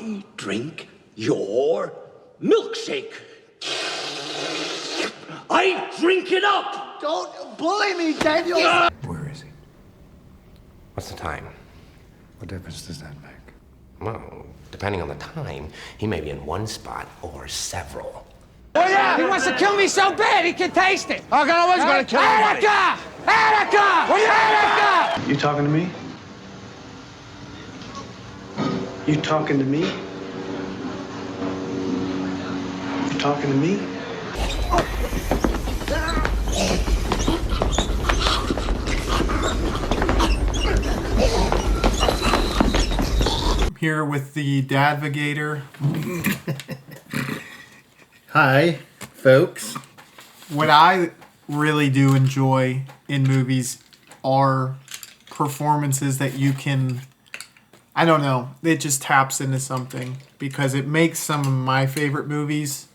I drink your milkshake. I drink it up! Don't bully me, Daniel! Where is he? What's the time? What difference does that make? Well, depending on the time, he may be in one spot or several. Oh, yeah! He wants to kill me so bad he can taste it! How can I always gonna kill anybody? Attica! Attica! Attica! You talking to me? You talking to me? You talking to me? Here with the Dadvigator. Hi, folks. What I really do enjoy in movies are performances that you can, I don't know, it just taps into something because it makes some of my favorite movies.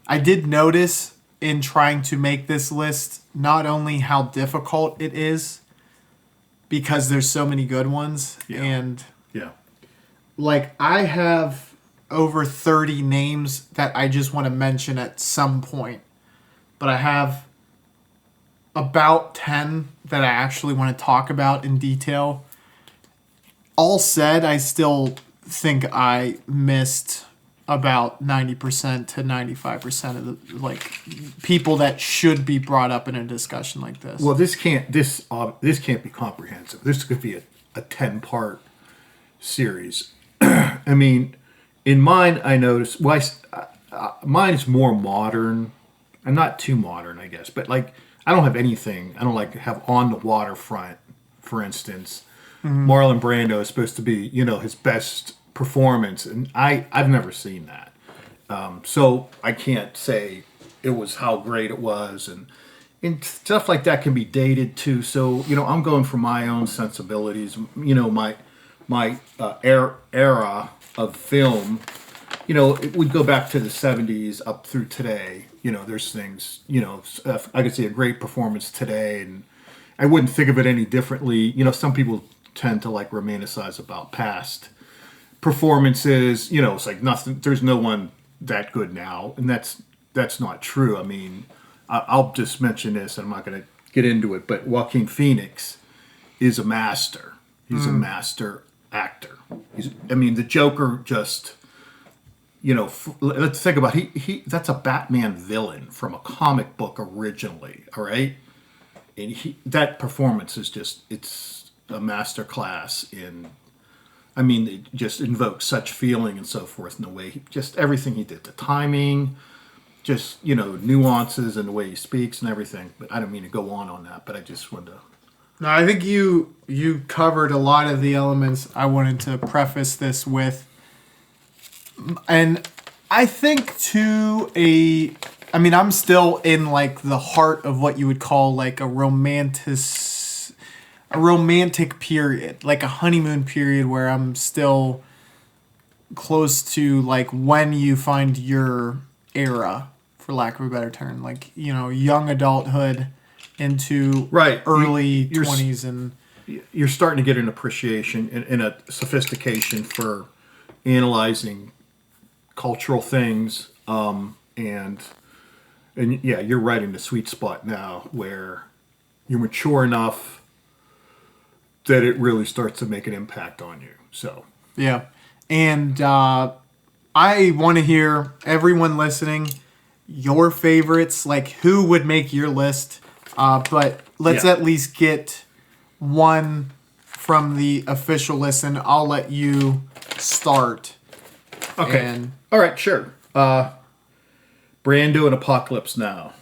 I did notice in trying to make this list not only how difficult it is because there's so many good ones and like I have over 30 names that I just want to mention at some point. But I have about 10 that I actually want to talk about in detail. All said, I still think I missed about 90% to 95% of the like people that should be brought up in a discussion like this. Well, this can't be comprehensive. This could be a 10-part series. I mean, in mine, I noticed. Well, mine is more modern. I'm not too modern, I guess, but like I don't have anything. I don't like have On the Waterfront, for instance. Mm-hmm. Marlon Brando is supposed to be, his best performance, and I've never seen that, so I can't say it was how great it was, and stuff like that can be dated too. So I'm going for my own sensibilities. My era of film, we go back to the 70s up through today. There's things, I could see a great performance today, and I wouldn't think of it any differently. Some people tend to like romanticize about past performances. It's like nothing. There's no one that good now, and that's not true. I mean, I'll just mention this, and I'm not going to get into it, but Joaquin Phoenix is a master. He's a master actor. The Joker just, let's think about he that's a Batman villain from a comic book originally, all right? And that performance is just, it's a master class in, it just invokes such feeling and so forth in the way just everything he did, the timing, just, nuances and the way he speaks and everything. But I don't mean to go on that, but I just wanted to. No, I think you covered a lot of the elements I wanted to preface this with. And I think I'm still in like the heart of what you would call like a romantic period, like a honeymoon period where I'm still close to like when you find your era, for lack of a better term, like, young adulthood into early 20s, and you're starting to get an appreciation and a sophistication for analyzing cultural things, and you're right in the sweet spot now where you're mature enough that it really starts to make an impact on you. So and I want to hear everyone listening your favorites, like who would make your list. But let's at least get one from the official list, and I'll let you start. Okay. All right, sure. Brando and Apocalypse Now.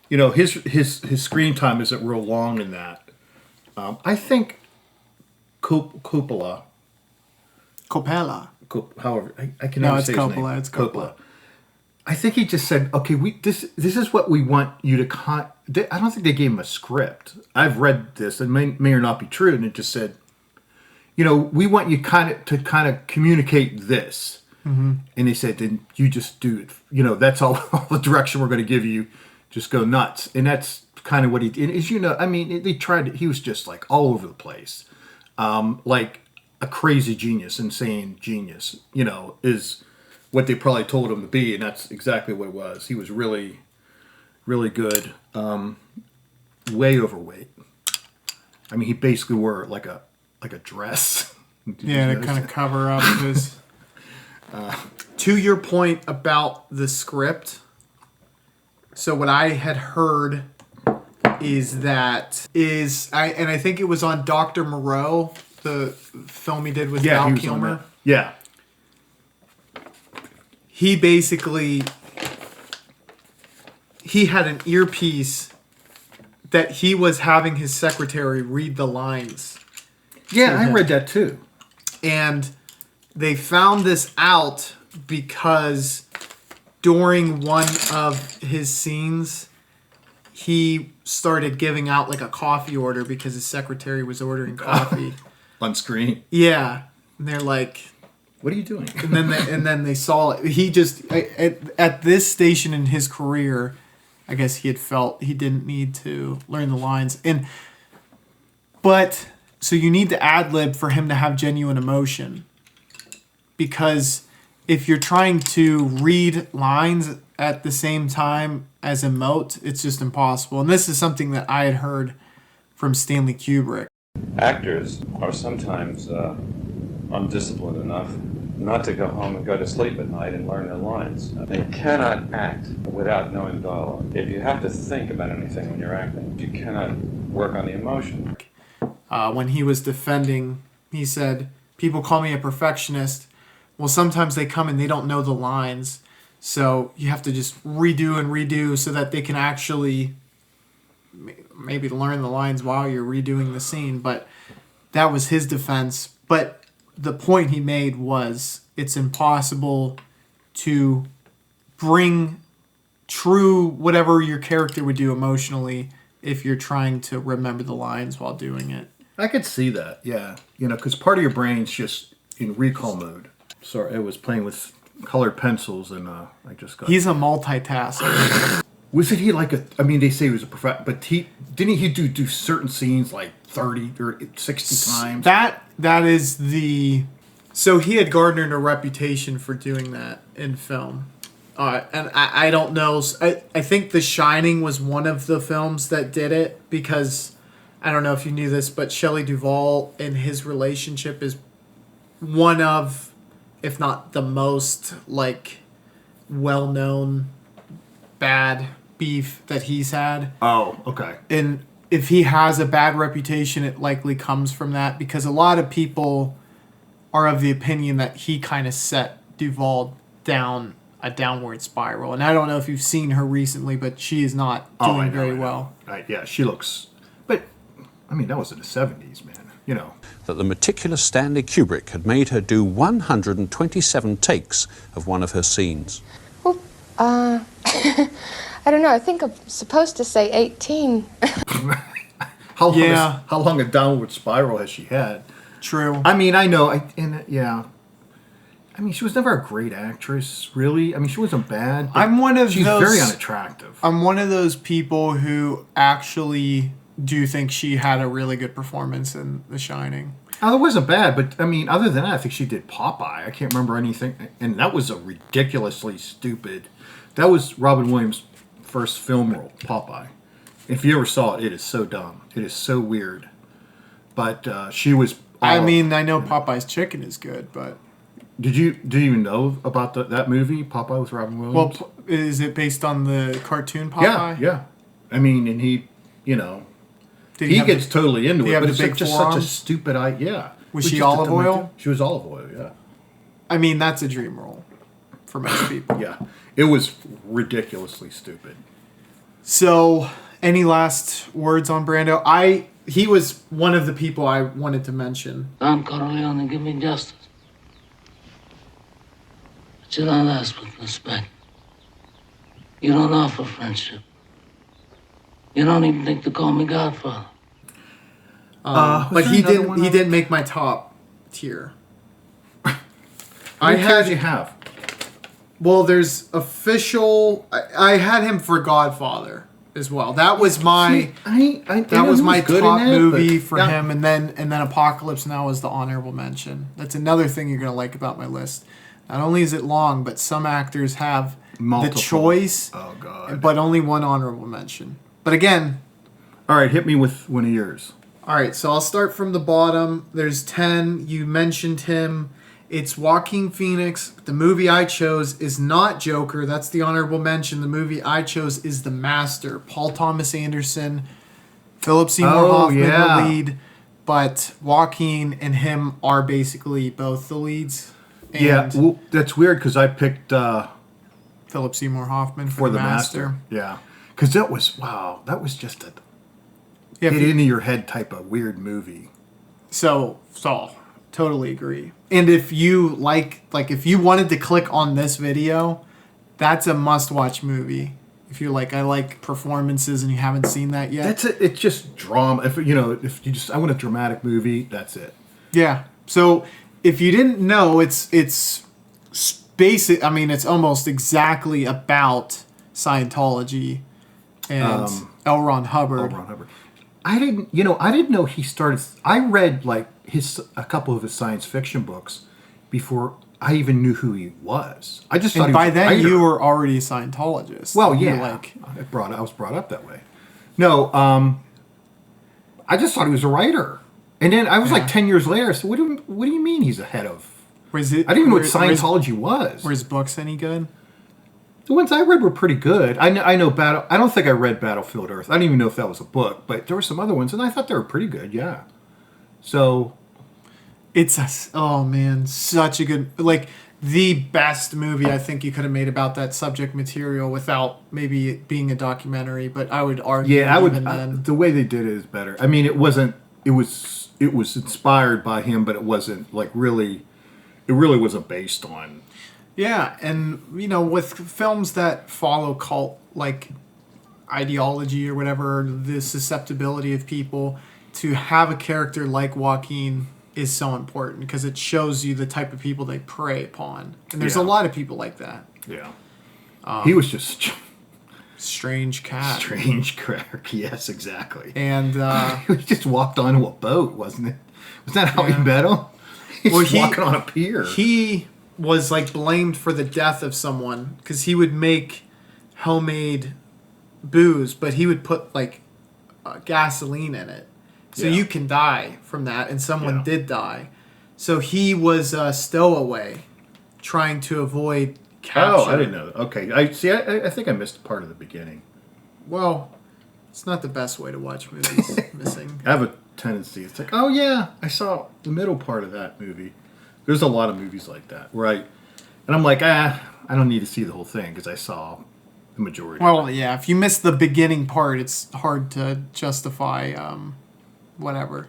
His screen time isn't real long in that. I think Coppola. However, I can never say his name. It's Coppola. I think he just said, "Okay, this is what we want you to." I don't think they gave him a script. I've read this, and may or not be true, and it just said, we want you to communicate this, and they said, then you just do it. That's all the direction we're going to give you. Just go nuts, and that's kind of what he did. As they tried. He was just like all over the place. Like a crazy genius, insane genius, is what they probably told him to be, and that's exactly what it was. He was really, really good. Way overweight. I mean, he basically wore like a dress. Yeah, to kind of cover up his. To your point about the script, so what I had heard is that I think it was on Dr. Moreau, the film he did with Val Kilmer. Yeah. He basically had an earpiece that he was having his secretary read the lines. Yeah, I read that too. And they found this out because during one of his scenes, he started giving out like a coffee order because his secretary was ordering coffee. On screen? Yeah. And they're like... What are you doing? and then they saw it. He just... At this station in his career, I guess he had felt he didn't need to learn the lines. But... So you need to ad-lib for him to have genuine emotion. Because if you're trying to read lines at the same time as emote, it's just impossible. And this is something that I had heard from Stanley Kubrick. Actors are sometimes undisciplined enough not to go home and go to sleep at night and learn their lines. They cannot act without knowing dialogue. If you have to think about anything when you're acting, you cannot work on the emotion. When he was defending, he said, people call me a perfectionist. Well, sometimes they come and they don't know the lines. So you have to just redo and redo so that they can actually maybe learn the lines while you're redoing the scene. But that was his defense. But the point he made was it's impossible to bring true whatever your character would do emotionally if you're trying to remember the lines while doing it. I could see that, yeah. Because part of your brain's just in recall mode. Sorry, I was playing with colored pencils and I just got... He's a multitasker. Wasn't he like they say he was a perfect, but didn't he do certain scenes like 30 or 60 times? That is the... So he had garnered a reputation for doing that in film. And I don't know. I think The Shining was one of the films that did it because... I don't know if you knew this, but Shelley Duvall and his relationship is one of, if not the most, well-known bad beef that he's had. Oh, okay. And if he has a bad reputation, it likely comes from that because a lot of people are of the opinion that he kind of set Duvall down a downward spiral. And I don't know if you've seen her recently, but she is not doing very well. Yeah, she looks... But... that was in the 70s, man. That the meticulous Stanley Kubrick had made her do 127 takes of one of her scenes. Well, I don't know. I think I'm supposed to say 18. How long a downward spiral has she had? True. I know. She was never a great actress, really. She wasn't bad. She's very unattractive. I'm one of those people who actually... do think she had a really good performance in The Shining. It wasn't bad, but other than that, I think she did Popeye. I can't remember anything, and that was a ridiculously stupid. That was Robin Williams' first film role, Popeye. If you ever saw it, it is so dumb. It is so weird. But she was. I know Popeye's Chicken is good, but do you know about that movie, Popeye with Robin Williams? Well, is it based on the cartoon Popeye? Yeah. And he, he gets totally into it, but it's just such a stupid idea. Was she olive oil? She was olive oil, yeah. That's a dream role for most people. Yeah. It was ridiculously stupid. So, any last words on Brando? He was one of the people I wanted to mention. Don Corleone, give me justice. But you don't ask with respect. You don't offer friendship. You don't even think to call me Godfather. But he didn't make my top tier. How many tiers you have? Well, there's official... I had him for Godfather. as well. That was my that was my top movie for him, and then Apocalypse Now is the honorable mention. That's another thing you're gonna like about my list. Not only is it long, but some actors have the choice, but only one honorable mention. But again, all right, hit me with one of yours. All right, so I'll start from the bottom. There's 10. You mentioned him. It's Joaquin Phoenix. The movie I chose is not Joker. That's the honorable mention. The movie I chose is The Master. Paul Thomas Anderson, Phillip Seymour Hoffman, the lead. But Joaquin and him are basically both the leads. And well, that's weird because I picked Phillip Seymour Hoffman for The Master. Yeah, because that was just a get into your head type of weird movie. So totally agree. And if you like if you wanted to click on this video, that's a must-watch movie. If you're like, I like performances and you haven't seen that yet. That's it. It's just drama. If you just, I want a dramatic movie. That's it. Yeah. So if you didn't know, it's basic. I mean, it's almost exactly about Scientology and L. Ron Hubbard. I didn't know he started. I read like a couple of his science fiction books before I even knew who he was. I just thought by then you were already a Scientologist. Well, yeah, I was brought up that way. No, I just thought he was a writer, and then I was like 10 years later. So what do you mean he's ahead of? I didn't even know what Scientology was. Were his books any good? The ones I read were pretty good. I know I don't think I read Battlefield Earth. I don't even know if that was a book, but there were some other ones, and I thought they were pretty good. Yeah. So, it's such a good, like the best movie I think you could have made about that subject material without maybe it being a documentary. But I would argue, the way they did it is better. I mean, it wasn't. It was inspired by him, but it wasn't like really. It really wasn't based on. Yeah, and with films that follow cult like ideology or whatever, the susceptibility of people, to have a character like Joaquin is so important because it shows you the type of people they prey upon, and there's a lot of people like that. Yeah, he was just strange cat. Strange crack. Yes, exactly. And he just walked onto a boat, wasn't it? Was that how he met him? He's walking on a pier. He was like blamed for the death of someone because he would make homemade booze, but he would put like gasoline in it, so you can die from that, and someone did die. So he was a stowaway, trying to avoid capture. Oh, I didn't know that. Okay, I think I missed part of the beginning. Well, it's not the best way to watch movies. Missing. I have a tendency. It's like, oh yeah, I saw the middle part of that movie. There's a lot of movies like that, right? And I'm like, I don't need to see the whole thing because I saw the majority. Well, yeah, if you miss the beginning part, it's hard to justify whatever.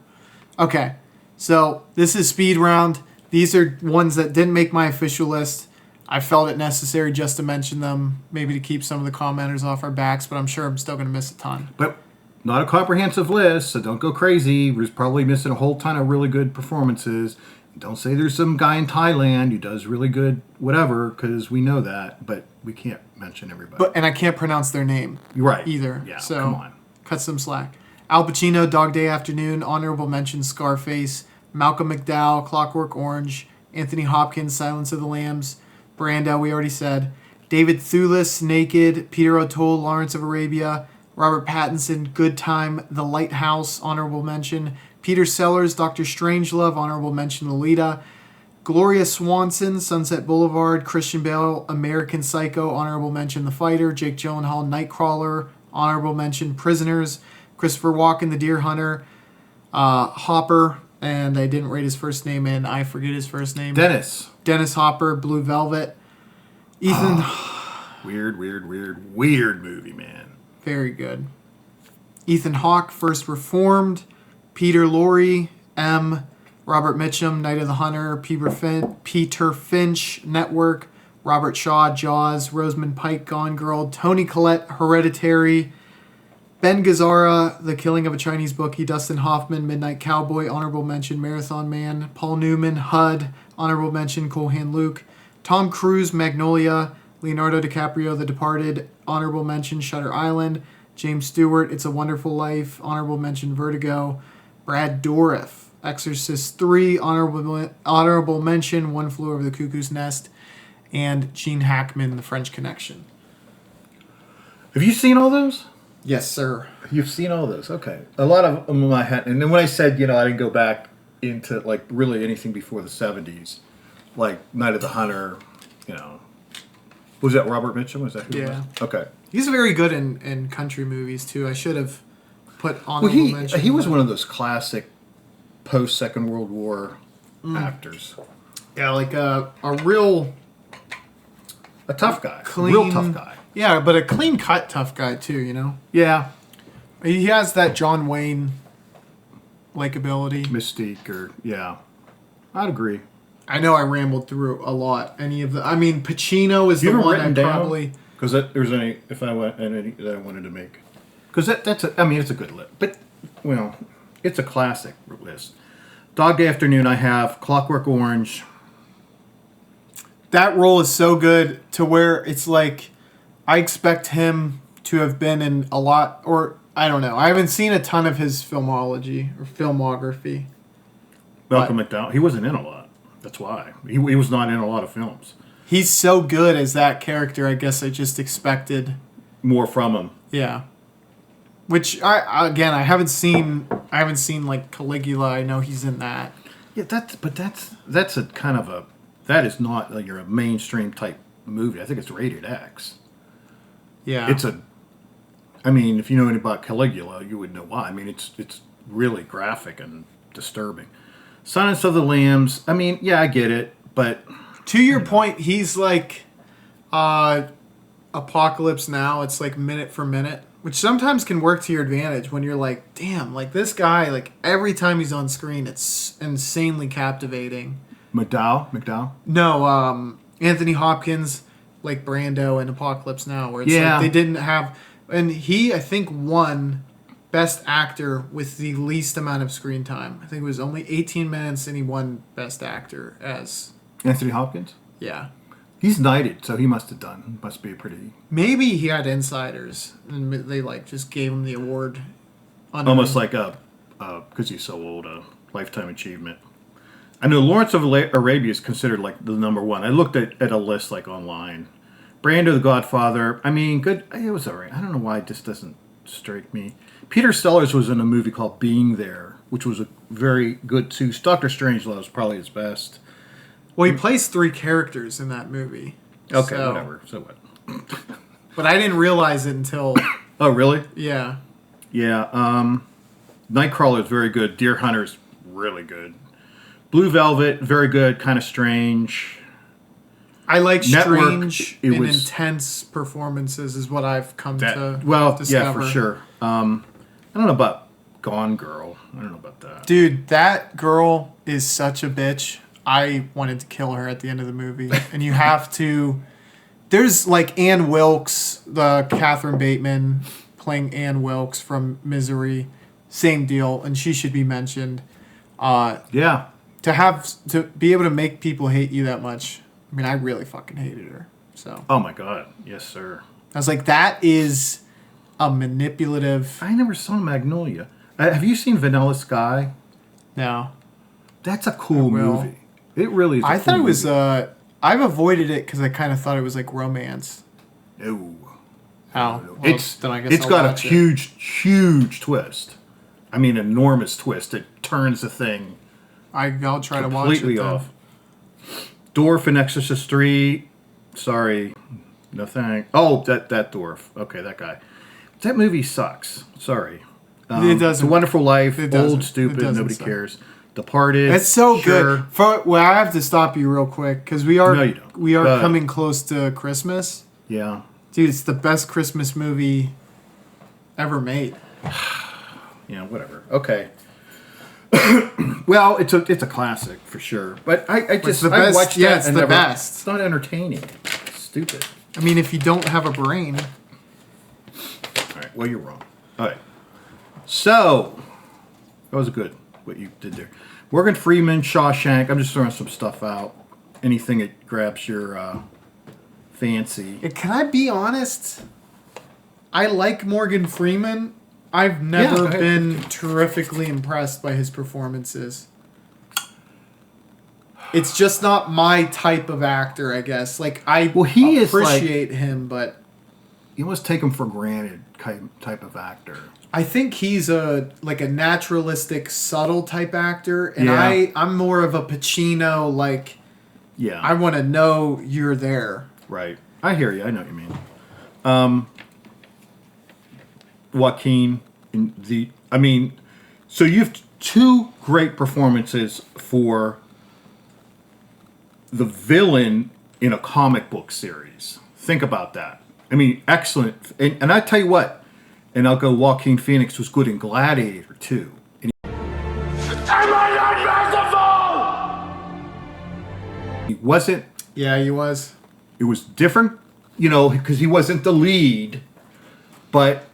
Okay, so this is Speed Round. These are ones that didn't make my official list. I felt it necessary just to mention them, maybe to keep some of the commenters off our backs, but I'm sure I'm still going to miss a ton. But not a comprehensive list, so don't go crazy. We're probably missing a whole ton of really good performances. Don't say there's some guy in Thailand who does really good whatever, because we know that, but we can't mention everybody. And I can't pronounce their name either. Yeah, so come on. Cut some slack. Al Pacino, Dog Day Afternoon, honorable mention, Scarface, Malcolm McDowell, Clockwork Orange, Anthony Hopkins, Silence of the Lambs, Brando, we already said, David Thewlis, Naked, Peter O'Toole, Lawrence of Arabia, Robert Pattinson, Good Time, The Lighthouse, honorable mention, Peter Sellers, Dr. Strangelove, honorable mention, Lolita, Gloria Swanson, Sunset Boulevard, Christian Bale, American Psycho, honorable mention, The Fighter, Jake Gyllenhaal, Nightcrawler, honorable mention, Prisoners, Christopher Walken, The Deer Hunter, Hopper, and I didn't write his first name in, I forget his first name. Dennis Hopper, Blue Velvet, Ethan. Weird movie, man. Very good. Ethan Hawke, First Reformed, Peter Lorre, M, Robert Mitchum, Night of the Hunter, Peter Finch, Network, Robert Shaw, Jaws, Rosamund Pike, Gone Girl, Toni Collette, Hereditary, Ben Gazzara, The Killing of a Chinese Bookie, Dustin Hoffman, Midnight Cowboy, honorable mention, Marathon Man, Paul Newman, HUD, honorable mention, Cool Hand Luke, Tom Cruise, Magnolia, Leonardo DiCaprio, The Departed, honorable mention, Shutter Island, James Stewart, It's a Wonderful Life, honorable mention Vertigo. Brad Dourif, Exorcist 3, honorable mention One Flew Over the Cuckoo's Nest. And Gene Hackman, The French Connection. Have you seen all those? Yes, sir. You've seen all those, okay. A lot of them I had, and then when I said, I didn't go back into, like, really anything before the 70s, like Night of the Hunter, Was that Robert Mitchum? Was that who it was? Okay. He's very good in country movies, too. I should have put honorable mention. He was one of those classic post-Second World War actors. Yeah, like a tough guy. Clean, real tough guy. Yeah, but a clean-cut tough guy, too, Yeah. He has that John Wayne likability. Mystique, I'd agree. I know I rambled through a lot. Pacino is the one I probably... Because there's any, if I went, any that I wanted to make. Because it's a good list. But, it's a classic list. Dog Day Afternoon, I have Clockwork Orange. That role is so good to where it's like, I expect him to have been in a lot, or I don't know. I haven't seen a ton of his filmology or filmography. Malcolm McDowell, he wasn't in a lot. That's why. He was not in a lot of films. He's so good as that character, I guess I just expected more from him. Yeah. Which I haven't seen like Caligula. I know he's in that. Yeah, that's a kind of a, that is not like a mainstream type movie. I think it's rated X. Yeah. If you know anything about Caligula, you would know why. It's really graphic and disturbing. Silence of the Lambs, I get it, but... To your point, he's like Apocalypse Now. It's like minute for minute, which sometimes can work to your advantage when you're like, damn, like this guy, like every time he's on screen, it's insanely captivating. McDowell? No, Anthony Hopkins, like Brando and Apocalypse Now, where it's like they didn't have... And he, I think, won Best Actor with the least amount of screen time. I think it was only 18 minutes, and he won Best Actor as... Anthony Hopkins? Yeah. He's knighted, so he must be a pretty... Maybe he had insiders, and they just gave him the award. Almost like because he's so old, a Lifetime Achievement. I know Lawrence of Arabia is considered like the number one. I looked at a list like online. Brando, The Godfather, good. It was alright. I don't know why it just doesn't strike me. Peter Sellers was in a movie called Being There, which was a very good too. Dr. Strangelove was probably his best. Well, he plays 3 characters in that movie. Okay, whatever. So what? But I didn't realize it until... Oh, really? Yeah. Yeah. Nightcrawler is very good. Deer Hunter's really good. Blue Velvet, very good. Kind of strange. I like strange and intense performances is what I've come to discover. Yeah, for sure. I don't know about Gone Girl. I don't know about that. Dude, that girl is such a bitch. I wanted to kill her at the end of the movie. And you have to... There's like Ann Wilkes, the Catherine Bateman playing Ann Wilkes from Misery. Same deal, and she should be mentioned. Yeah. To be able to make people hate you that much... I really fucking hated her. So. Oh my god, yes sir. I was like, that is a manipulative... I never saw Magnolia. Have you seen Vanilla Sky? No. That's a cool movie. It really is. I thought it was... I've avoided it because I kind of thought it was like romance. No. How? No. Well, then I guess it's I'll got a watch huge twist. Enormous twist. It turns the thing. I'll try to watch it. Completely off. Dwarf in Exorcist 3. Sorry. No thanks. Oh, that dwarf. Okay, that guy. That movie sucks. Sorry. It doesn't. It's a Wonderful Life. Old, stupid. Nobody suck. Cares. Departed. It's so good. I have to stop you real quick because we are coming close to Christmas. Yeah. Dude, it's the best Christmas movie ever made. Yeah, whatever. Okay. Well, it's a classic for sure, but I just I watched that. It's the best. It's not entertaining. It's stupid. If you don't have a brain. All right. Well, you're wrong. All right. So that was good what you did there. Morgan Freeman, Shawshank. I'm just throwing some stuff out. Anything that grabs your fancy. Can I be honest? I like Morgan Freeman. I've never been terrifically impressed by his performances. It's just not my type of actor, I guess. Like, I appreciate him, but... You must take him for granted type of actor. I think he's a naturalistic, subtle type actor, and I'm more of a Pacino, like... Yeah. I want to know you're there. Right. I hear you. I know what you mean. Joaquin, so you've two great performances for the villain in a comic book series. Think about that. I mean, excellent. And I tell you what, and I'll go Joaquin Phoenix was good in Gladiator too. And Am I not merciful? he wasn't. Yeah, he was. It was different, because he wasn't the lead, but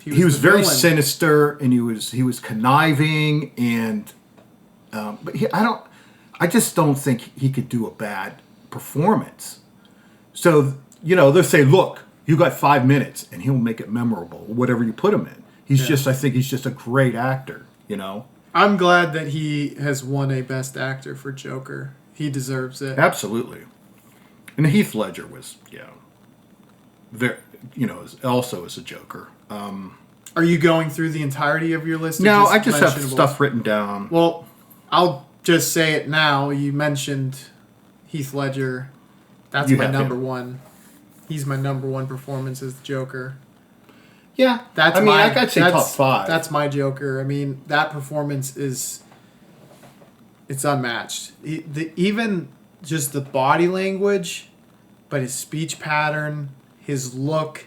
he was very villain. sinister, and he was conniving, and but I just don't think he could do a bad performance. So they'll say, look, you got 5 minutes, and he'll make it memorable, whatever you put him in. I think he's just a great actor. I'm glad that he has won a Best Actor for Joker. He deserves it. Absolutely. And Heath Ledger was, very, also as a Joker. Are you going through the entirety of your list? No, I just have stuff written down. Well, I'll just say it now. You mentioned Heath Ledger. That's my number one. He's my number one performance as the Joker. Yeah. I'd say top 5. That's my Joker. I mean, that performance it's unmatched. Even just the body language, but his speech pattern, his look,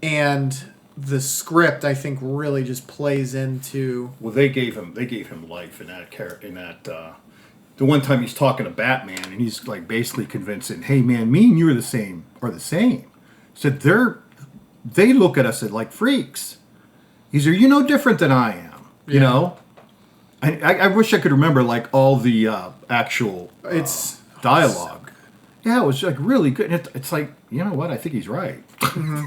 and the script, I think, really just plays into. Well, they gave him life in that character. The one time he's talking to Batman, and he's like basically convincing, "Hey, man, me and you are the same." Said they look at us like freaks. He's you're no different than I am. Yeah. I wish I could remember like all the actual dialogue. Yeah, it was like really good. It's like, you know what? I think he's right. Mm-hmm.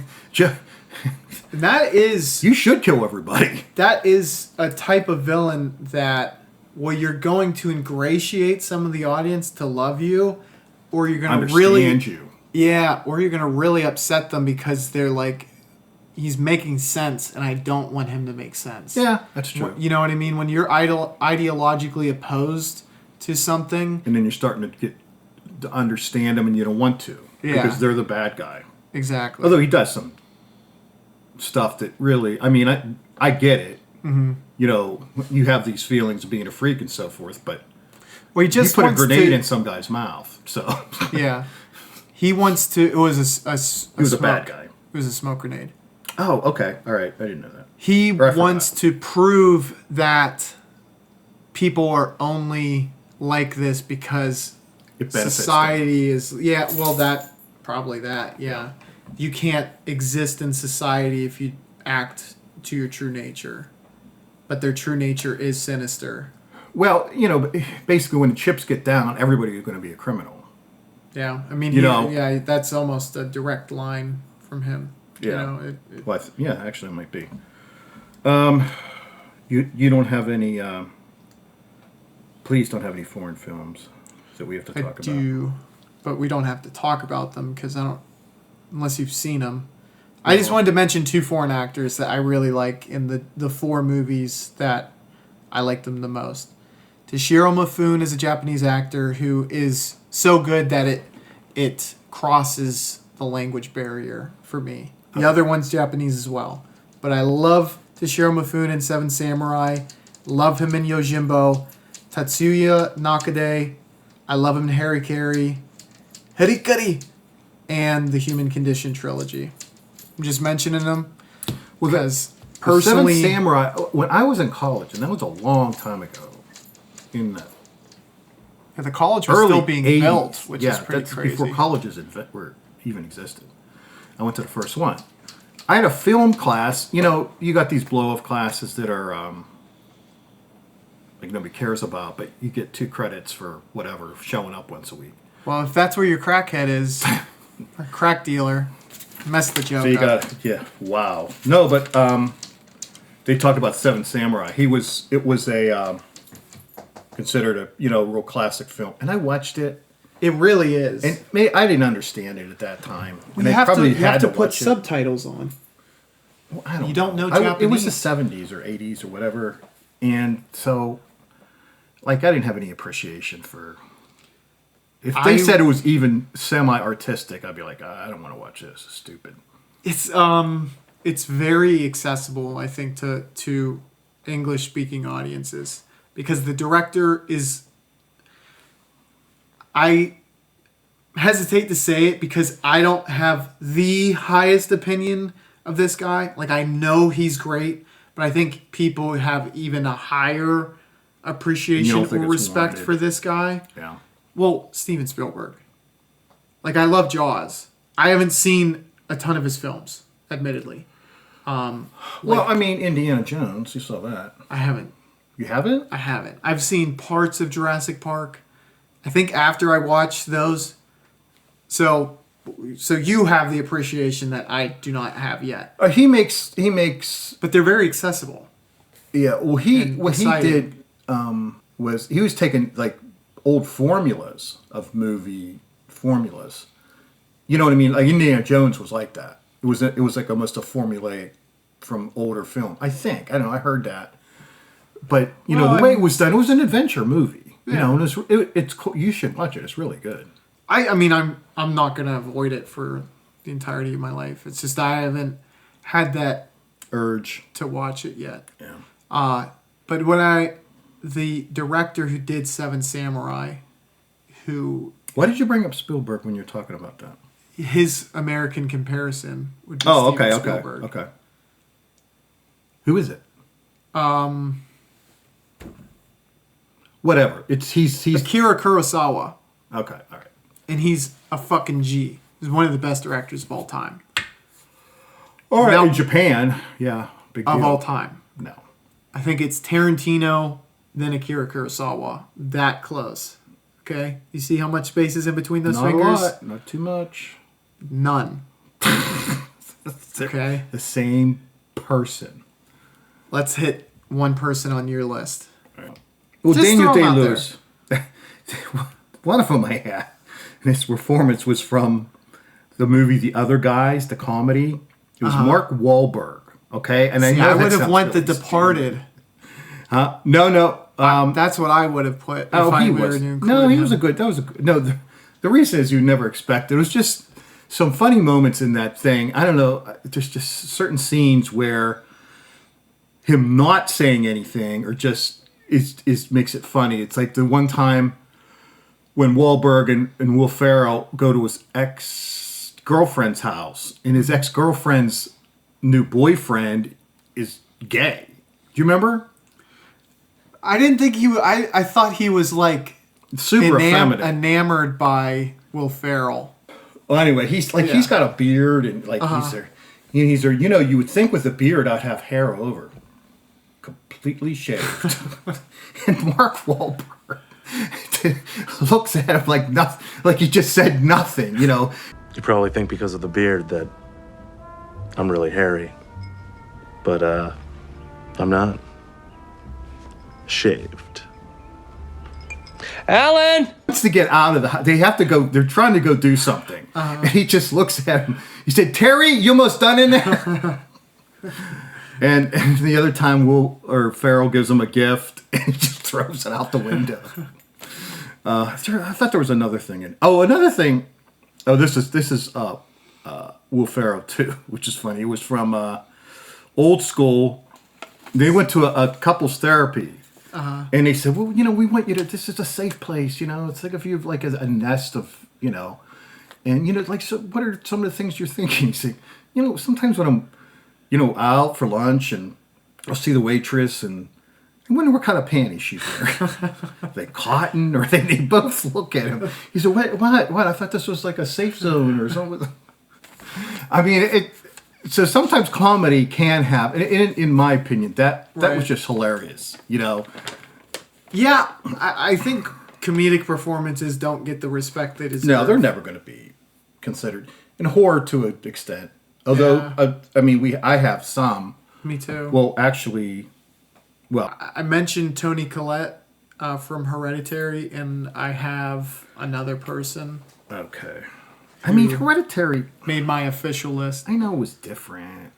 That is... You should kill everybody. That is a type of villain that, well, you're going to ingratiate some of the audience to love you, or you're going to really... Understand you. Yeah, or you're going to really upset them because they're like, he's making sense, and I don't want him to make sense. Yeah, that's true. You know what I mean? When you're ideologically opposed to something... And then you're starting to get to understand them, and you don't want to. Yeah. Because they're the bad guy. Exactly. Although he does some stuff that really... I mean, I get it. Mm-hmm. You have these feelings of being a freak and so forth, but... Well, he just put a grenade in some guy's mouth, so... Yeah. He wants to... It was he was a bad guy. It was a smoke grenade. Oh, okay. All right. I didn't know that. He wants to prove that people are only like this because society is... Yeah, well, probably that, yeah. You can't exist in society if you act to your true nature. But their true nature is sinister. Well, basically when the chips get down, everybody is going to be a criminal. Yeah, I mean, that's almost a direct line from him. Yeah. Actually, it might be. You don't have any. Please don't have any foreign films that we have to talk about. I do, but we don't have to talk about them because unless you've seen them. I just wanted to mention 2 foreign actors that I really like in the 4 movies that I like them the most. Toshiro Mifune is a Japanese actor who is so good that it crosses the language barrier for me. The other one's Japanese as well. But I love Toshiro Mifune in Seven Samurai. Love him in Yojimbo. Tatsuya Nakade. I love him in Harikari. And the Human Condition trilogy. I'm just mentioning them because personally... Seven Samurai, when I was in college, and that was a long time ago, in the college was still being 80s. built, which is pretty that's crazy. Before colleges even existed. I went to the first one. I had a film class. You got these blow-off classes that are like nobody cares about, but you get 2 credits for whatever, showing up once a week. Well, if that's where your crackhead is, a crack dealer. Messed the joke So you up. got, yeah, wow. No, but they talked about Seven Samurai. It was a considered a real classic film, and I watched it. It really is. And I didn't understand it at that time. Well, And you I have to, probably you have had to put watch it. subtitles on. Well, I don't You don't know It was Japanese. the 70s or 80s or whatever. And so, like, I didn't have any appreciation for... If they said it was even semi-artistic, I'd be like, I don't want to watch this. It's stupid. It's very accessible, I think, to English-speaking audiences. Because the director is... I hesitate to say it because I don't have the highest opinion of this guy. Like, I know he's great, but I think people have even a higher appreciation or respect for this guy. Yeah. Well, Steven Spielberg. Like, I love Jaws. I haven't seen a ton of his films, admittedly. Well, I mean, Indiana Jones, you saw that. I haven't. You haven't? I haven't. I've seen parts of Jurassic Park. I think after I watched those, so you have the appreciation that I do not have yet. He makes, but they're very accessible. Yeah. Well, what exciting. he did was he was taking like old formulas of movie formulas. You know what I mean? Like Indiana Jones was like that. It was like almost a formulaic from older film. I think. I don't know. I heard that. But the way it was done, it was an adventure movie. Yeah. You know, and it's cool. You should watch it. It's really good. I mean, I'm not gonna avoid it for the entirety of my life. It's just I haven't had that urge to watch it yet. Yeah. But the director who did Seven Samurai, why did you bring up Spielberg when you're talking about that? His American comparison would be Steven Spielberg. Okay. Who is it? Whatever. He's Akira Kurosawa. Okay, all right. And he's a fucking G. He's one of the best directors of all time. All right, in Japan, yeah, big deal. Of all time. No. I think it's Tarantino, then Akira Kurosawa. That close. Okay? You see how much space is in between those fingers? Not a lot, not too much. None. Okay? The same person. Let's hit one person on your list. Right. Well, Just Daniel throw 'em out Day-Lewis. One of them I had. And his performance was from the movie The Other Guys, the comedy. It was Mark Wahlberg. Okay? And I would have went The Departed. Huh? No. That's what I would have put. He was. No, he was a good. That was a good. No, the reason is you never expect it. It was just some funny moments in that thing. I don't know. There's just certain scenes where him not saying anything or just is makes it funny. It's like the one time when Wahlberg and Will Ferrell go to his ex-girlfriend's house, and his ex-girlfriend's new boyfriend is gay. Do you remember? I didn't think he. I thought he was like super effeminate, enamored by Will Ferrell. Well, anyway, he's got a beard and like he's there. You know, you would think with a beard I'd have hair over, completely shaved. And Mark Wahlberg looks at him like nothing, like he just said nothing. You know. You probably think because of the beard that I'm really hairy, but I'm not. Shaved. Alan! Wants to get out of the house. They have to go. They're trying to go do something, and he just looks at him. He said, "Terry, you almost done in there." and the other time, Ferrell gives him a gift, and he just throws it out the window. I thought there was another thing. Another thing. Oh, this is Will Ferrell too, which is funny. It was from Old School. They went to a couples therapy. And they said, well, we want you to, this is a safe place, it's like if you have like a nest of, and, like, so what are some of the things you're thinking? He's like, sometimes when I'm, out for lunch and I'll see the waitress and I wonder what kind of panties she's wearing. Are they cotton or they both look at him. He said, what? I thought this was like a safe zone or something. I mean, so sometimes comedy can have, in my opinion, that was just hilarious, Yeah, I think comedic performances don't get the respect that is. No, they're never going to be considered, and horror to an extent. Although, I have some. Me too. Well, actually, I mentioned Toni Collette from Hereditary, and I have another person. Okay. I mean, Hereditary made my official list. I know it was different.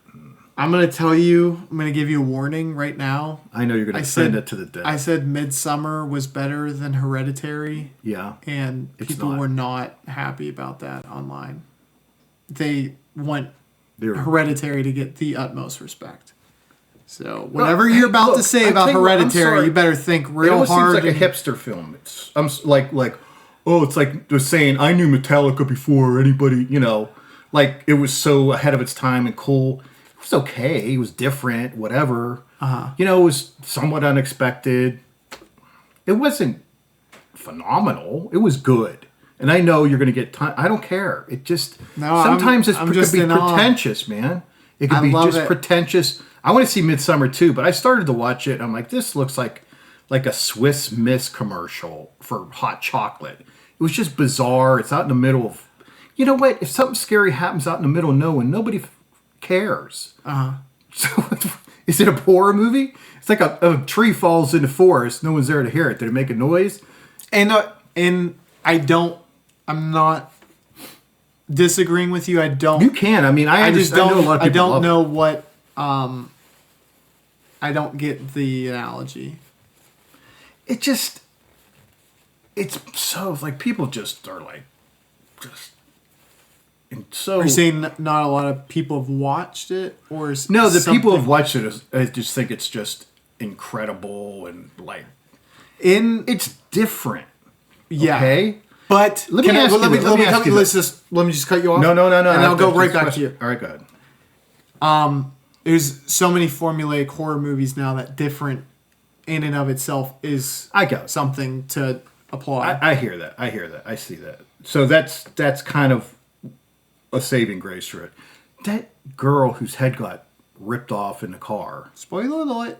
I'm going to tell you, I'm going to give you a warning right now. I know you're going to send it to the death. I said Midsummer was better than Hereditary. Yeah. And people were not happy about that online. They want Hereditary to get the utmost respect. So whatever you're about to say about Hereditary, you better think real hard. It seems like a hipster film. It's it's like they're saying I knew Metallica before anybody, like it was so ahead of its time and cool. It was okay. It was different, whatever. It was somewhat unexpected. It wasn't phenomenal. It was good. And I know you're going to get I don't care. It just sometimes it could be pretentious, man. It could be just pretentious. I want to see Midsummer too, but I started to watch it and I'm like, this looks like a Swiss Miss commercial for hot chocolate. It was just bizarre. It's out in the middle of, you know what? If something scary happens out in the middle of nowhere, nobody cares. So is it a horror movie? It's like a tree falls in the forest. No one's there to hear it. Did it make a noise? And I'm not disagreeing with you. I don't. You can. I mean, I know a lot of people. I don't know what. I don't get the analogy. It's so like people just are like, and so. Are you saying not a lot of people have watched it, or no? The people who have watched it, I just think it's just incredible and like, it's different. Yeah. Okay. But let me just cut you off. No. And I'll go right back to you. All right, go ahead. There's so many formulaic horror movies now that different in and of itself is something to applaud. I hear that. I see that. So that's kind of a saving grace for it. That girl whose head got ripped off in the car. Spoiler alert.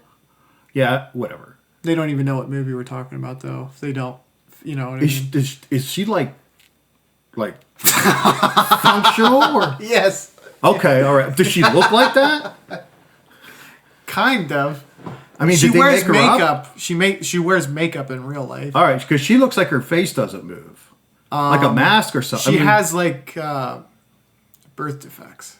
Yeah, whatever. They don't even know what movie we're talking about, though. If they don't, you know what I mean? Is she like functional or? Yes. Okay, all right. Does she look like that? Kind of. I mean, she did they wears make her makeup. up? She wears makeup in real life. All right, because she looks like her face doesn't move, like a mask or something. She has like birth defects.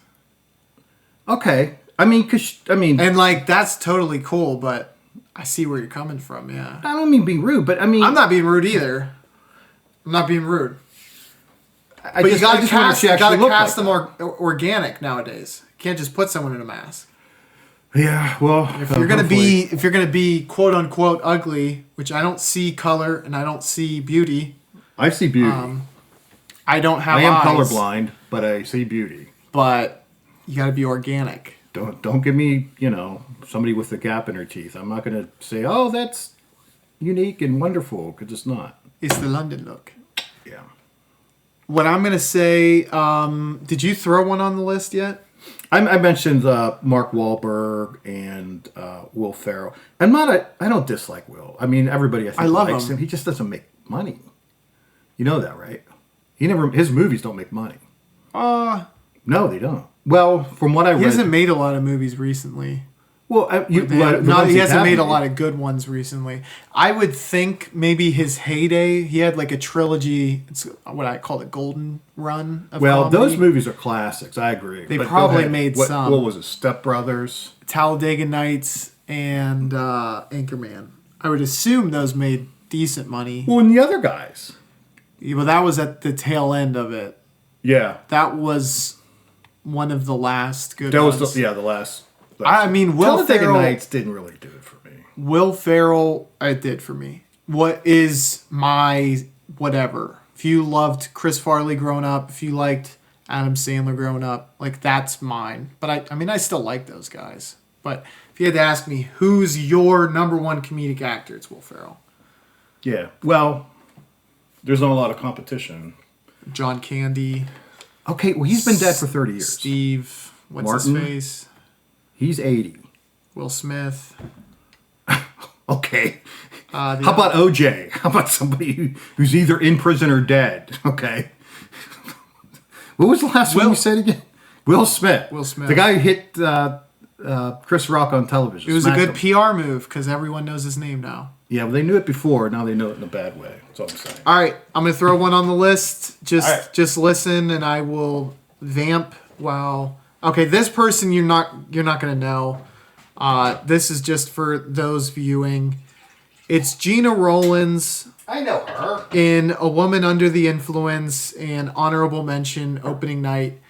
Okay, and like that's totally cool, but I see where you're coming from. Yeah, I don't mean being rude, but I mean I'm not being rude either. I'm not being rude. But you got to cast them organic nowadays. You can't just put someone in a mask. Yeah, well, if you're gonna be quote unquote ugly, which I don't see color and I don't see beauty. I see beauty. I don't have. I am eyes, colorblind, but I see beauty. But you got to be organic. Don't give me somebody with a gap in her teeth. I'm not gonna say, oh, that's unique and wonderful, because it's not. It's the London look. Yeah. What I'm gonna say, did you throw one on the list yet? I mentioned Mark Wahlberg and Will Ferrell. I don't dislike Will. I mean, everybody I think likes him. He just doesn't make money. You know that, right? His movies don't make money. No, they don't. Well, from what I read, he hasn't made a lot of movies recently. Well, he hasn't made a lot of good ones recently. I would think maybe his heyday, he had like a trilogy. It's what I call the golden run of comedy. Those movies are classics. I agree. They probably made some. What was it? Step Brothers, Talladega Nights, and Anchorman. I would assume those made decent money. Well, and the other guys. Yeah, well, that was at the tail end of it. Yeah. That was one of the last good ones. Was the last. I mean, Will Ferrell... Nights didn't really do it for me. Will Ferrell, it did for me. What is my whatever? If you loved Chris Farley growing up, if you liked Adam Sandler growing up, like that's mine. But I still like those guys. But if you had to ask me, who's your number one comedic actor, it's Will Ferrell. Yeah. Well, there's not a lot of competition. John Candy. Okay, well, he's been dead for 30 years. Steve, what's Martin, his face? He's 80. Will Smith. Okay. How about OJ? How about somebody who's either in prison or dead? Okay. What was the last one you said again? Will Smith. Will Smith. The guy who hit Chris Rock on television. It was a Smacked good him. PR move because everyone knows his name now. Yeah, well, they knew it before. Now they know it in a bad way. That's all I'm saying. All right, I'm gonna throw one on the list. All Just listen, and I will vamp while. Okay, this person you're not gonna know. This is just for those viewing. It's Gina Rollins. I know her. In A Woman Under the Influence and Honorable Mention Opening Night.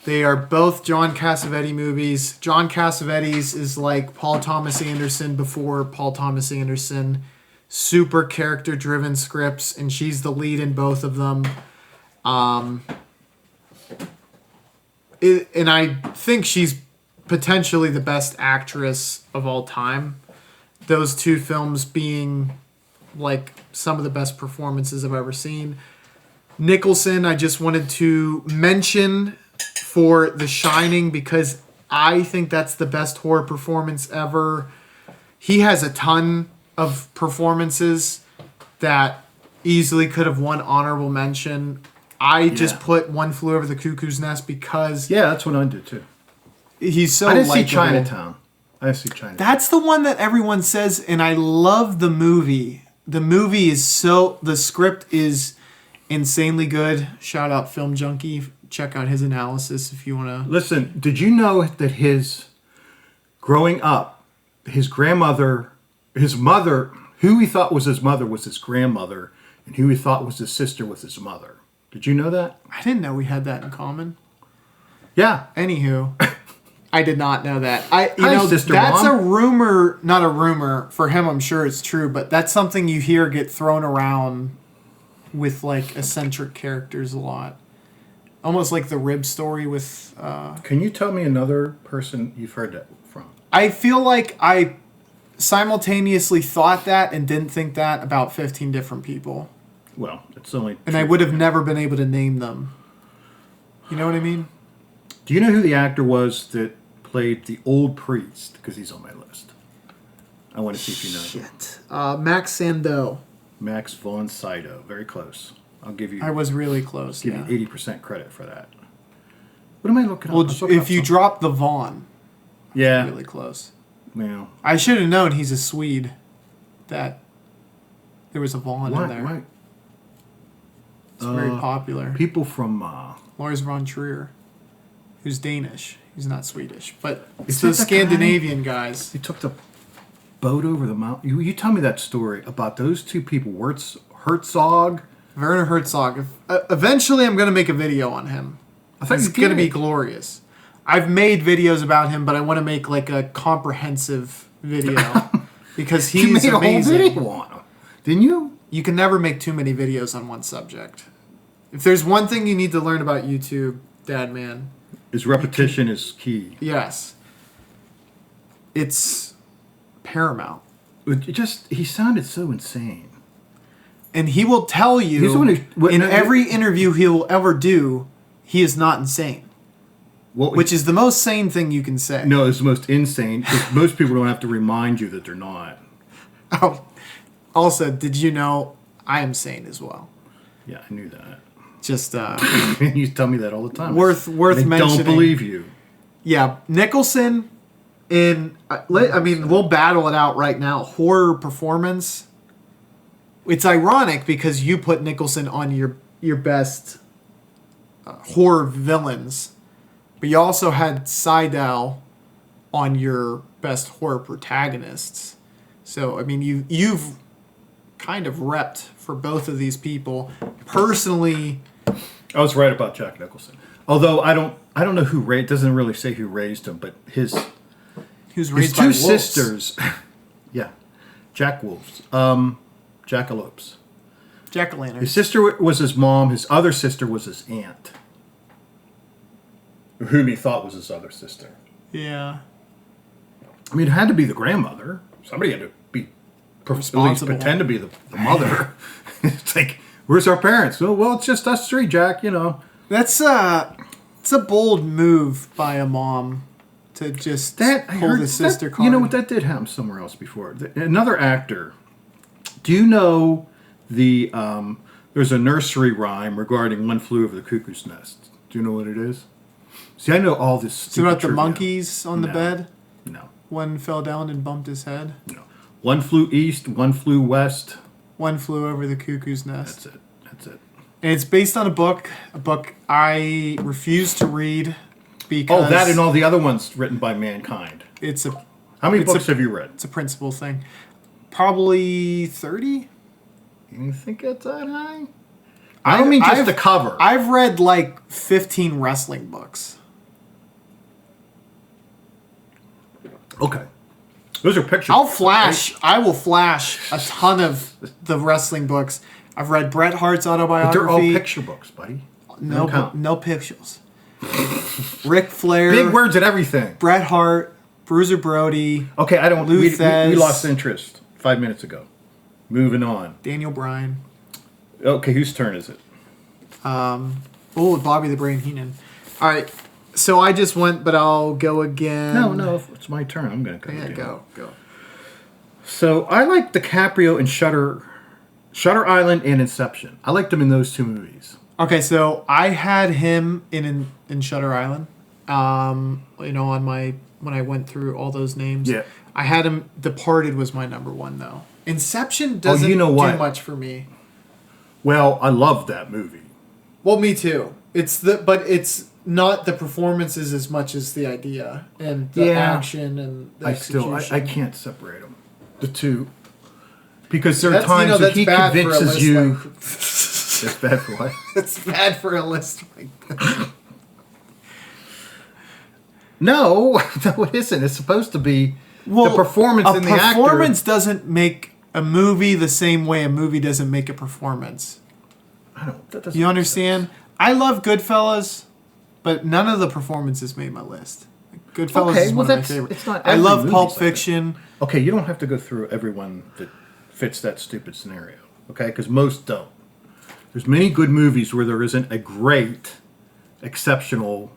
They are both John Cassavetes movies. John Cassavetes is like Paul Thomas Anderson before Paul Thomas Anderson. Super character-driven scripts, and she's the lead in both of them. And I think she's potentially the best actress of all time. Those two films being like some of the best performances I've ever seen. Nicholson, I just wanted to mention for The Shining because I think that's the best horror performance ever. He has a ton of performances that easily could have won honorable mention. I just put One Flew Over the Cuckoo's Nest because that's what I did too. He's so I didn't see likable. Chinatown. I didn't see Chinatown. That's the one that everyone says, and I love the movie. The movie is the script is insanely good. Shout out Film Junkie. Check out his analysis if you want to. Listen, did you know that growing up, his grandmother, his mother, who he thought was his mother was his grandmother, and who he thought was his sister was his mother? Did you know that? I didn't know we had that in common. Yeah. Anywho, I did not know that. Sister that's Mom. a rumor, not a rumor. For him, I'm sure it's true, but that's something you hear get thrown around with like eccentric characters a lot. Almost like the Rib story with... Can you tell me another person you've heard that from? I feel like I simultaneously thought that and didn't think that about 15 different people. Well, it's only... And I would have never been able to name them. You know what I mean? Do you know who the actor was that played the old priest? Because he's on my list. I want to see if you know him. Shit. Max Sandow. Max von Sydow. Very close. I'll give you... I was really close, give you 80% credit for that. What am I looking up? Well, if you drop the Vaughn, yeah, really close. Well, I should have known he's a Swede. That there was a Vaughn in there. Right. It's very popular. People from Lars von Trier, who's Danish. He's not Swedish, but it's Is the that the Scandinavian guys. He took the boat over the mountain. You tell me that story about those two people. Herzog. Werner Herzog. Eventually, I'm going to make a video on him. I thought It's you going to did. be glorious. I've made videos about him, but I want to make like a comprehensive video because he's You made a amazing. whole video on him, didn't you? You can never make too many videos on one subject. If there's one thing you need to learn about YouTube, Dadman, His repetition is key. yes, it's paramount. He sounded so insane. And he will tell you He's the one who- in every interview he will ever do, he is not insane. Which is the most sane thing you can say. No, it's the most insane because most people don't have to remind you that they're not. Oh, also, did you know I am sane as well? Yeah, I knew that. Just you tell me that all the time. worth I mentioning. don't believe you. Yeah, Nicholson in I mean, we'll battle it out right now. Horror performance. It's ironic because you put Nicholson on your best horror villains, but you also had Seidel on your best horror protagonists. So I mean, you've kind of repped for both of these people. Personally, I was right about Jack Nicholson. Although I don't know who raised. Doesn't really say who raised him, but his raised two by wolves. sisters. Yeah, Jack Wolves. Jackalopes. Jack-o'-lantern. His sister was his mom. His other sister was his aunt, whom he thought was his other sister. Yeah. I mean, it had to be the grandmother. Somebody had to be at least Responsible. pretend to be the mother. It's like, where's our parents? Oh, well, it's just us three, Jack. You know. That's it's a bold move by a mom to just pull the sister card. You know what? That did happen somewhere else before. Another actor. Do you know there's a nursery rhyme regarding One Flew Over the Cuckoo's Nest? Do you know what it is? See, I know all this. It's about the trivia. monkeys on the bed? No. One fell down and bumped his head? No. One flew east, one flew west. One flew over the cuckoo's nest. That's it. And it's based on a book I refuse to read because... Oh, that and all the other ones written by mankind. It's a... How many books have you read? It's a principal thing. Probably 30? You think it's that high? I don't mean just the cover. I've read like 15 wrestling books. Okay. Those are picture I will flash a ton of the wrestling books. I've read Bret Hart's autobiography. But they're all picture books, buddy. No pictures. Ric Flair. Big words and everything. Bret Hart, Bruiser Brody. Okay, I don't. We we lost interest 5 minutes ago. Moving on. Daniel Bryan. Okay, whose turn is it? Bobby the Brain Heenan. All right. So I just went, but I'll go again. No, it's my turn. I'm going to go. Yeah, again. go. So I like DiCaprio in Shutter Island and Inception. I liked him in those two movies. Okay, so I had him in Shutter Island. On when I went through all those names. Yeah. I had him. Departed was my number one though. Inception doesn't do much for me. Well, I love that movie. Well, me too. But it's not the performances as much as the idea and the action and the execution. I can't separate them, the two, because there are times that he convinces you. That's bad for what? It's bad for a list like that. No, it isn't. It's supposed to be the performance in the actor. A performance doesn't make a movie the same way a movie doesn't make a performance. I don't. That doesn't. You understand? I love Goodfellas, but none of the performances made my list. Goodfellas is one of my favorites. It's not I love movie Pulp like Fiction. Okay, you don't have to go through everyone that fits that stupid scenario. Okay, because most don't. There's many good movies where there isn't a great, exceptional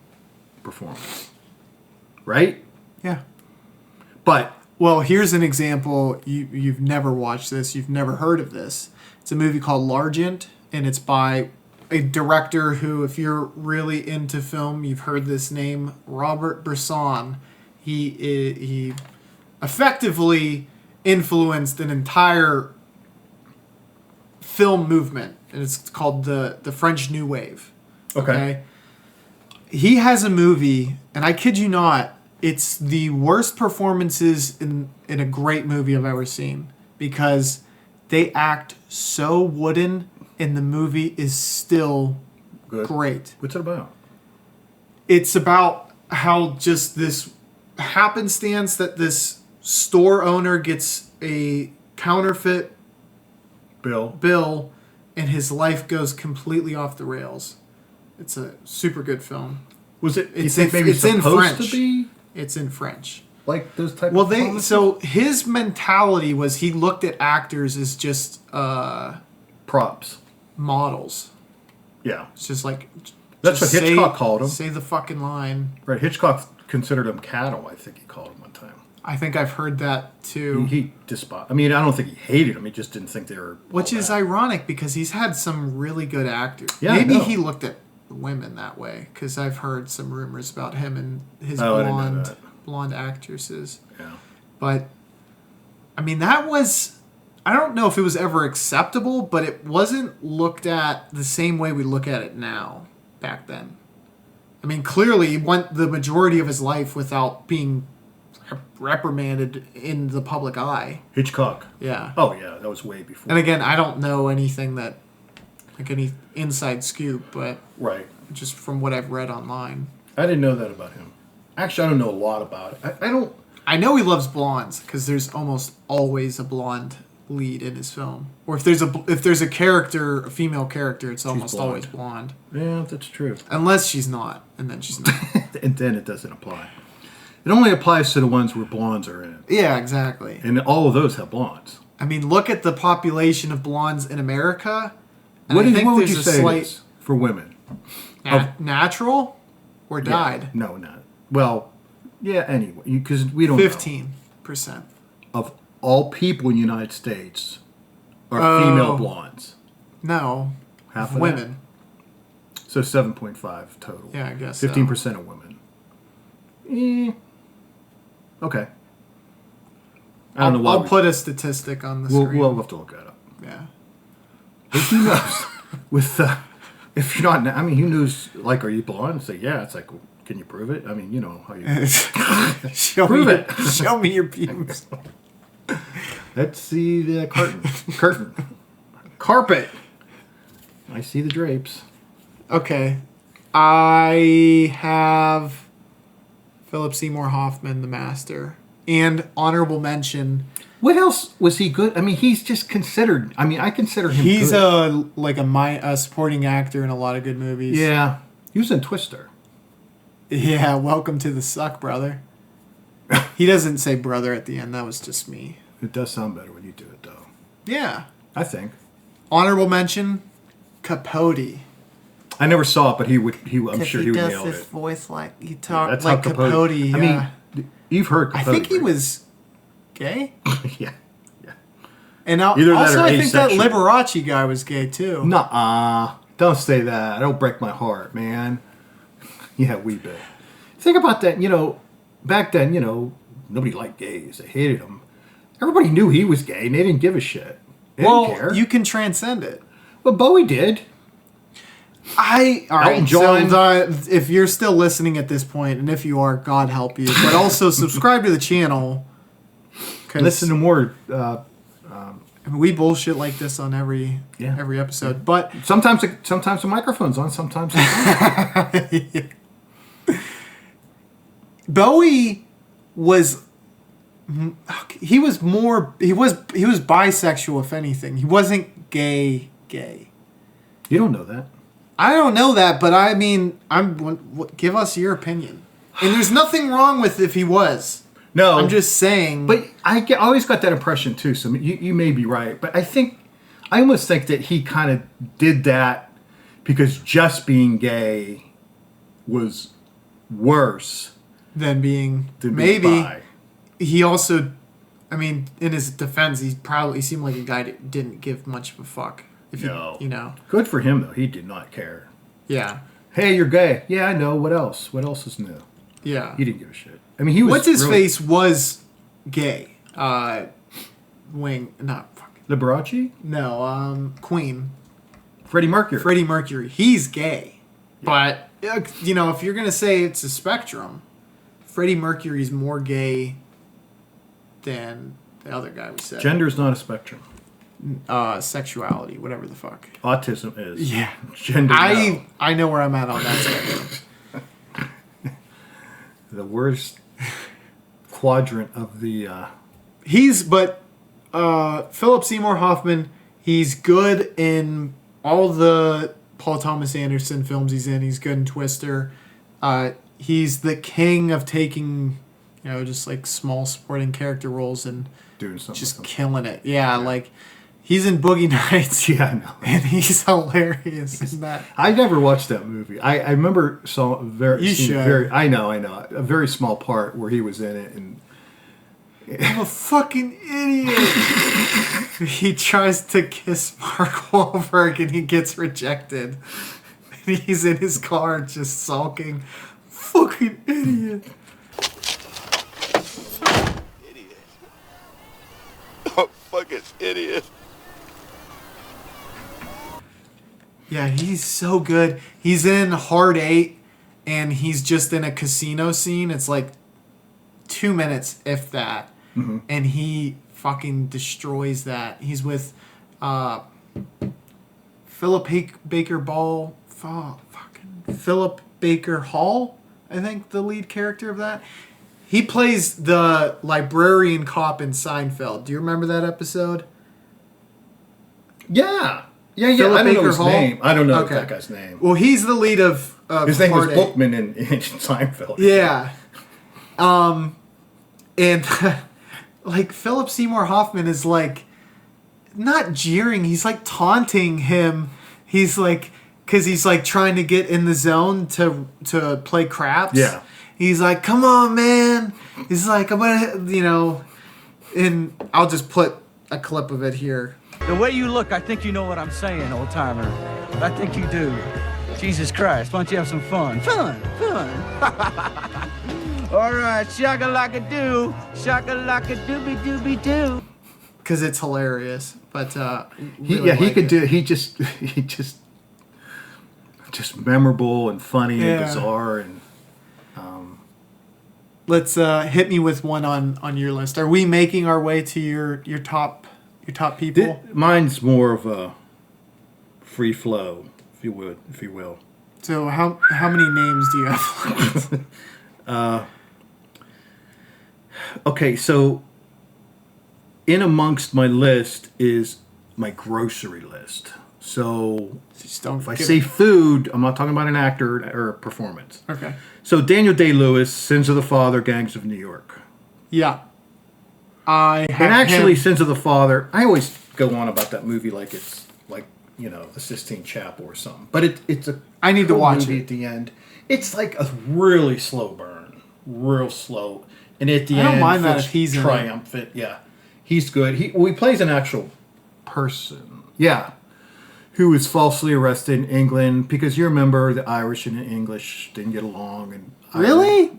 performance. Right? Yeah. But well, here's an example. You've never watched this. You've never heard of this. It's a movie called L'Argent, and it's by a director who, if you're really into film, you've heard this name, Robert Bresson. He effectively influenced an entire film movement, and it's called the French New Wave. Okay? He has a movie, and I kid you not, it's the worst performances in a great movie I've ever seen, because they act so wooden and the movie is still great. What's it about? It's about how just this happenstance that this store owner gets a counterfeit bill and his life goes completely off the rails. It's a super good film. Was it? It's in French. To be? It's in French. Like those type. Well, of so his mentality was he looked at actors as just props, models. Yeah, it's just like that's what Hitchcock called them. Say the fucking line. Right, Hitchcock considered them cattle. I think he called them one time. I think I've heard that too. He despised. I mean, I don't think he hated them. He just didn't think they were. Which is ironic because he's had some really good actors. Yeah, maybe he looked at women that way, because I've heard some rumors about him and his blonde actresses. Yeah. But I mean, that was, I don't know if it was ever acceptable, but it wasn't looked at the same way we look at it now back then. I mean, clearly he went the majority of his life without being reprimanded in the public eye. Hitchcock. Yeah. Oh yeah, that was way before. And again, I don't know anything that, like any inside scoop, but right, just from what I've read online. I didn't know that about him. Actually, I don't know a lot about it. I don't. I know he loves blondes because there's almost always a blonde lead in his film. Or if there's a character, a female character, it's almost always blonde. Yeah, that's true. Unless she's not, and then she's not. And then it doesn't apply. It only applies to the ones where blondes are in it. Yeah, exactly. And all of those have blondes. I mean, look at the population of blondes in America. What would you say it is for women? Natural or dyed? Yeah, no, not. Well, yeah, anyway, because we don't 15%. Of all people in the United States are female blondes. No. Half of women. So 7.5 total. Yeah, I guess 15% of women. Okay. I don't know why. I'll put a statistic on the screen. We'll have to look that up. Yeah. But who knows? With if you're not, I mean, who knows? Like, are you blonde? Say, yeah. It's like, well, can you prove it? I mean, you know how you prove it. Show me your pubes. Let's see the curtain, carpet. I see the drapes. Okay, I have Philip Seymour Hoffman, The Master, and honorable mention. What else was he good? I mean, he's just considered. I mean, I consider him. He's good. a supporting actor in a lot of good movies. Yeah, he was in Twister. Yeah, Welcome to the Suck, brother. He doesn't say brother at the end. That was just me. It does sound better when you do it, though. Yeah, I think. Honorable mention, Capote. I never saw it, but I'm sure he would nail it. He does this voice like he talks Yeah, like Capote. Yeah. I mean, you've heard Capote. I think he right? was gay. Yeah. And Either that also, or I think that asexual. Liberace guy was gay too. Nuh-uh. Don't say that. Don't break my heart, man. Yeah, we bit. Think about that. You know, back then, you know, nobody liked gays. They hated them. Everybody knew he was gay, and they didn't give a shit. They didn't care. You can transcend it. Well, Bowie did. All right, Elton John. so if you're still listening at this point, and if you are, God help you. But also subscribe to the channel. Listen to more. We bullshit like this on every episode. But sometimes the microphone's on. Sometimes it's not. Bowie was. He was bisexual, if anything. He wasn't gay. You don't know that. I don't know that, but I mean, give us your opinion. And there's nothing wrong with if he was. No, I'm just saying. But I always got that impression too. So you may be right, but I almost think that he kind of did that because just being gay was worse than being maybe. Bi. He also, I mean, in his defense, he seemed like a guy that didn't give much of a fuck. You know. Good for him though. He did not care. Yeah. Hey, you're gay. Yeah, I know. What else? What else is new? Yeah. He didn't give a shit. I mean, he was. What's his face was gay. Liberace? No, Queen. Freddie Mercury. He's gay. Yeah. But, you know, if you're going to say it's a spectrum, Freddie Mercury's more gay than the other guy we said. Gender's not a spectrum. Sexuality, whatever the fuck. Autism is. Yeah. Gender. I know where I'm at on that spectrum. The worst quadrant of the. Philip Seymour Hoffman, he's good in all the Paul Thomas Anderson films he's in. He's good in Twister. He's the king of taking, you know, just like small supporting character roles and doing something. Just killing it. Yeah, like he's in Boogie Nights. Yeah, I know. And he's hilarious in that. I never watched that movie. I remember I know. A very small part where he was in it and I'm a fucking idiot. He tries to kiss Mark Wahlberg and he gets rejected. And he's in his car just sulking. Fucking idiot. Idiot. Oh, fucking idiot. Yeah, he's so good. He's in Hard 8 and he's just in a casino scene. It's like 2 minutes, if that. Mm-hmm. And he fucking destroys that. He's with Philip Baker Hall, I think, the lead character of that. He plays the librarian cop in Seinfeld. Do you remember that episode? Yeah. Yeah. Philip I don't know Baker his Hall? name. I don't know that guy's name. Well, he's the lead of his name was Hard 8. Bookman in Seinfeld. Yeah. And like Philip Seymour Hoffman is like not jeering, he's like taunting him. He's like, because he's like trying to get in the zone to play craps. Yeah. He's like, come on, man. He's like, I'm gonna, you know, and I'll just put a clip of it here. The way you look, I think you know what I'm saying, old timer. I think you do. Jesus Christ, why don't you have some fun? Fun. All right, shaka-laka-doo, shaka-laka-dooby-dooby-doo. Because it's hilarious, but he just memorable and funny and bizarre and. Let's hit me with one on your list. Are we making our way to your top people? Mine's more of a free flow, if you will. So how many names do you have? Okay, so in amongst my list is my grocery list. So if I say food, I'm not talking about an actor or a performance. Okay. So Daniel Day-Lewis, Sins of the Father, Gangs of New York. Yeah. Sins of the Father, I always go on about that movie like it's like, the Sistine Chapel or something. But it's a I need to watch it at the end. It's like a really slow burn. Real slow. And at the end, I don't mind that if he's triumphant. Yeah. He's good. He plays an actual person. Yeah. Who was falsely arrested in England because you remember the Irish and the English didn't get along. And really?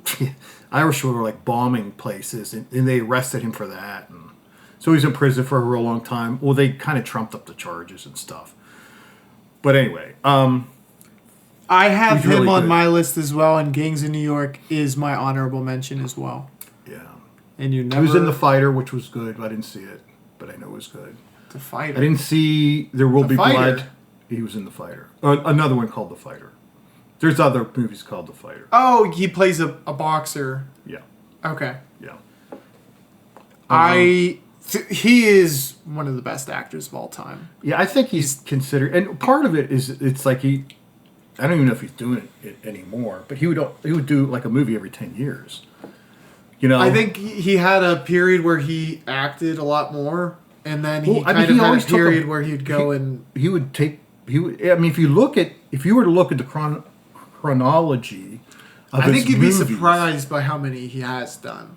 Irish were like bombing places and they arrested him for that. And so he's in prison for a real long time. Well, they kind of trumped up the charges and stuff. But anyway, I have him really on my list as well, and Gangs of New York is my honorable mention as well. Yeah. And you never... He was in The Fighter, which was good. I didn't see it, but I know it was good. The Fighter? I didn't see There Will Be Blood. He was in The Fighter. Another one called The Fighter. There's other movies called The Fighter. Oh, he plays a boxer. Yeah. Okay. Yeah. He is one of the best actors of all time. Yeah, I think he's considered, and part of it is it's like I don't even know if he's doing it anymore, but he would do like a movie every 10 years. I think he had a period where he acted a lot more, and then he had a period where he'd go and if you were to look at the chronology of his you'd be movies, surprised by how many he has done.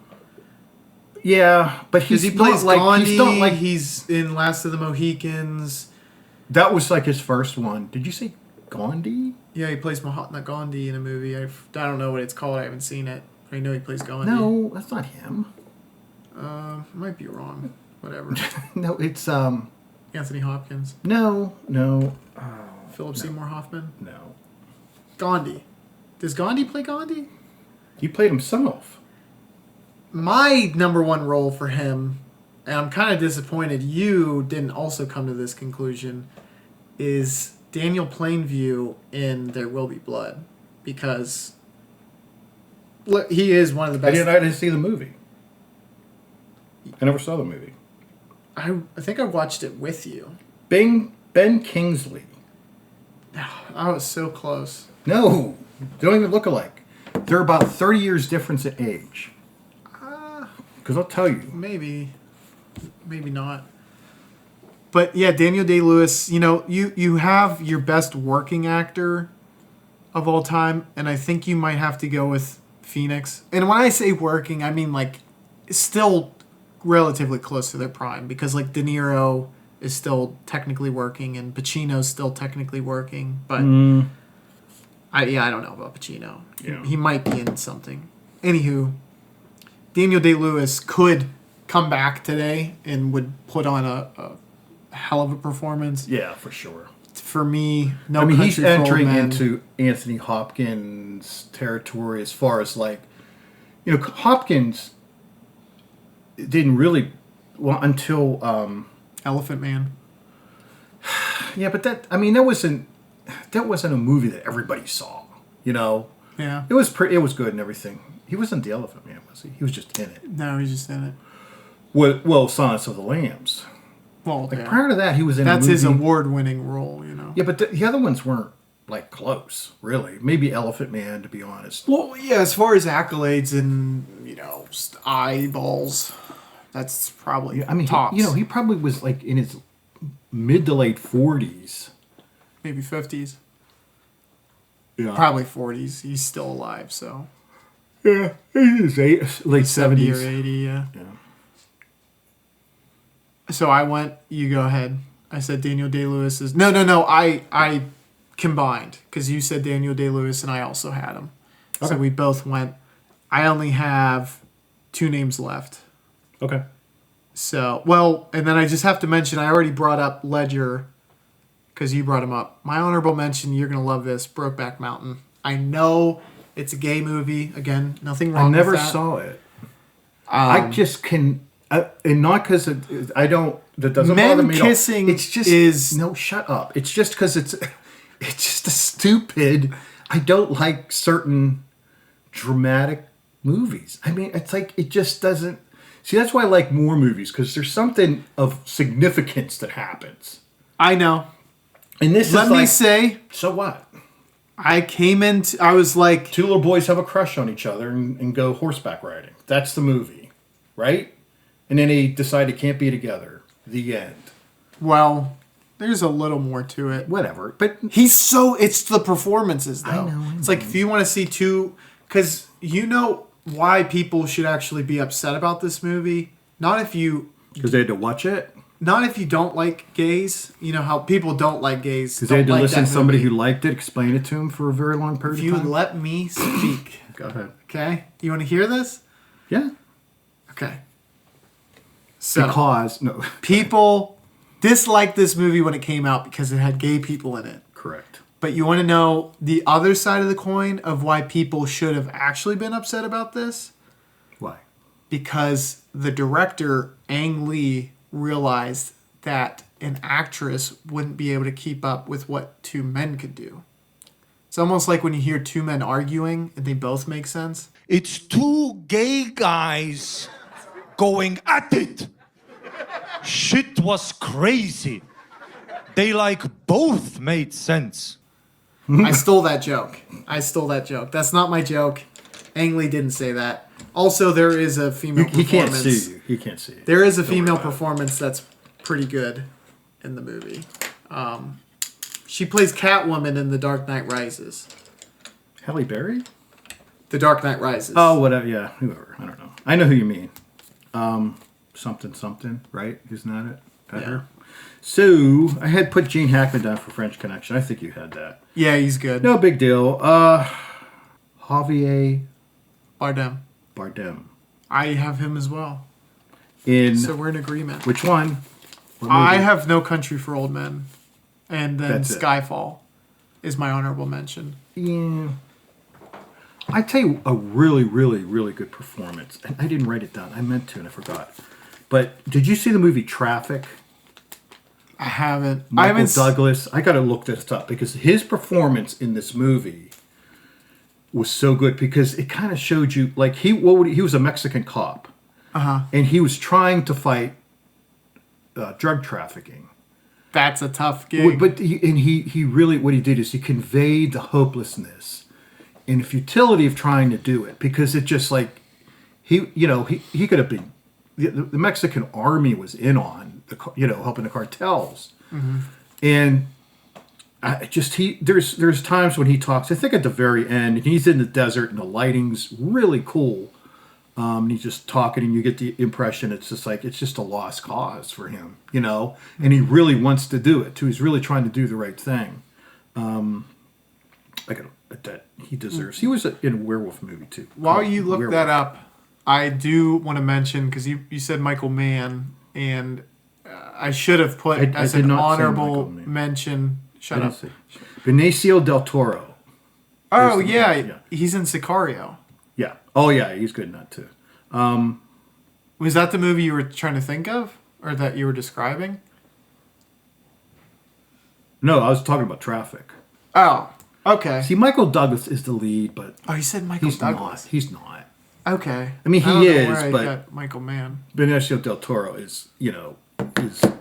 Yeah, but he plays Gandhi. He's in Last of the Mohicans. That was like his first one. Did you say Gandhi? Yeah, he plays Mahatma Gandhi in a movie. I don't know what it's called. I haven't seen it. I know he plays Gandhi. No, that's not him. I might be wrong. Whatever. No, it's Anthony Hopkins. No. Phillip Seymour Hoffman. No. Gandhi. Does Gandhi play Gandhi? He played himself. My number one role for him, and I'm kind of disappointed you didn't also come to this conclusion, is Daniel Plainview in There Will Be Blood. Because he is one of the best. I didn't see the movie. I never saw the movie. I think I watched it with you. Ben Kingsley. I was so close. No, they don't even look alike. They're about 30 years difference in age. Because I'll tell you. Maybe not. But yeah, Daniel Day-Lewis, you have your best working actor of all time, and I think you might have to go with Phoenix. And when I say working, I mean like still relatively close to their prime, because like De Niro is still technically working and Pacino's still technically working, but I don't know about Pacino. Yeah. He might be in something. Anywho, Daniel Day-Lewis could come back today and would put on a hell of a performance. Yeah, for sure. For me, he's entering into Anthony Hopkins territory as far as like, Hopkins didn't really until Elephant Man. Yeah, but that wasn't a movie that everybody saw. Yeah. It was good and everything. He wasn't the Elephant Man, was he? He was just in it. No, he's just in it. Well, Silence of the Lambs. Well, prior to that, he was in. That's his award-winning role, Yeah, but the other ones weren't like close, really. Maybe Elephant Man, to be honest. Well, yeah, as far as accolades and eyeballs, that's probably tops. He probably was like in his mid to late 40s, maybe 50s. Yeah, probably 40s. He's still alive, so. Yeah, he's late 70 70s or 80. Yeah. So I went. You go ahead. I said Daniel Day-Lewis is no. I combined, because you said Daniel Day-Lewis and I also had him. Okay. So we both went. I only have 2 names left. Okay. So, well, and then I just have to mention, I already brought up Ledger because you brought him up. My honorable mention, you're going to love this, Brokeback Mountain. I know it's a gay movie. Again, nothing wrong with that. I never saw it. I just can... and not because I don't... That doesn't bother me at all. Men kissing it's just, is... No, shut up. It's just because it's just a stupid... I don't like certain dramatic movies. I mean, it's like, it just doesn't... See, that's why I like more movies, because there's something of significance that happens. I know. And this Let is me like... say... So what? I was like... 2 little boys have a crush on each other and go horseback riding. That's the movie. Right? And then they decide they can't be together. The end. Well, there's a little more to it. Whatever. But it's the performances, though. I know. It's like, if you want to see 2... Because you know why people should actually be upset about this movie. Not if you... Because they had to watch it? Not if you don't like gays. You know how people don't like gays. Because they had to listen to somebody who liked it, explain it to him for a very long period of time. If you would let me speak. Go ahead. Okay? You want to hear this? Yeah. Okay. So, because... No. People disliked this movie when it came out because it had gay people in it. Correct. But you want to know the other side of the coin of why people should have actually been upset about this? Why? Because the director, Ang Lee, realized that an actress wouldn't be able to keep up with what 2 men could do. It's almost like when you hear 2 men arguing and they both make sense. It's 2 gay guys going at it. Shit was crazy. They both made sense. I stole that joke. That's not my joke. Ang Lee didn't say that. Also, there is a female performance. He can't see you. He can't see you. There is a female performance that's pretty good in the movie. She plays Catwoman in The Dark Knight Rises. Halle Berry? The Dark Knight Rises. Oh, whatever. Yeah, whoever. I don't know. I know who you mean. Something, right? Isn't that it? That her? So, I had put Gene Hackman down for French Connection. I think you had that. Yeah, he's good. No big deal. Javier Bardem. I have him as well. So we're in agreement. Which one? I have No Country for Old Men. And then That's Skyfall is my honorable mention. Yeah. I tell you a really, really, really good performance. And I didn't write it down. I meant to and I forgot. But did you see the movie Traffic? I haven't. Michael Douglas. I got to look this up because his performance in this movie was so good because it kind of showed you like he was a Mexican cop, and he was trying to fight drug trafficking. That's a tough gig. But he really what he did is he conveyed the hopelessness and the futility of trying to do it because it just like he could have been the Mexican army was in on helping the cartels, and there's times when he talks. I think at the very end, and he's in the desert, and the lighting's really cool. And he's just talking, and you get the impression it's just a lost cause for him, And he really wants to do it too. He's really trying to do the right thing. That he deserves. He was in a werewolf movie too. While you look that up, I do want to mention because you said Michael Mann, and I should have put as an honorable mention. Shut up. Benicio del Toro. Oh yeah, he's in Sicario. Yeah. Oh yeah, he's good in that too. Was that the movie you were trying to think of, or that you were describing? No, I was talking about Traffic. Oh, okay. See, Michael Douglas is the lead, but you said Michael Douglas. He's not. Okay. I mean, he is, but got Michael Mann. Benicio del Toro is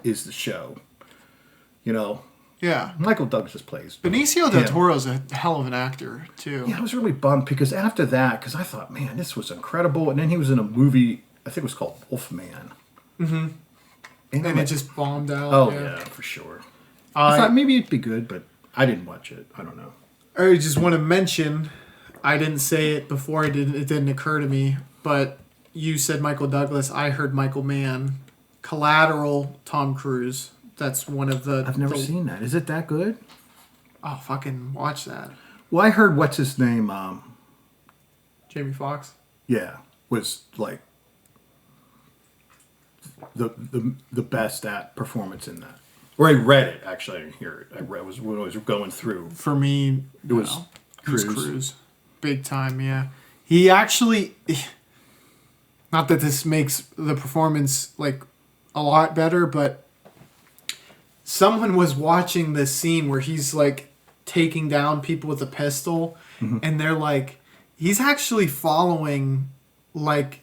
is the show. Yeah. Michael Douglas plays. Benicio del Toro is a hell of an actor too. Yeah, I was really bummed because after that, I thought, man, this was incredible, and then he was in a movie. I think it was called Wolfman. Mm-hmm. And it just bombed out. Oh yeah, for sure. I thought maybe it'd be good, but I didn't watch it. I don't know. I just want to mention, I didn't say it before. It didn't occur to me, but you said Michael Douglas. I heard Michael Mann. Collateral, Tom Cruise. That's one of the... I've never seen that. Is it that good? Oh, fucking watch that. Well, I heard what's his name. Jamie Foxx. Yeah, was like the best at performance in that. Or I read it actually. I didn't hear it. I read was when I was going through. For me, it was Cruise. Cruise, big time. Yeah, he actually. Not that this makes the performance like a lot better, but someone was watching this scene where he's like taking down people with a pistol, and they're like, he's actually following like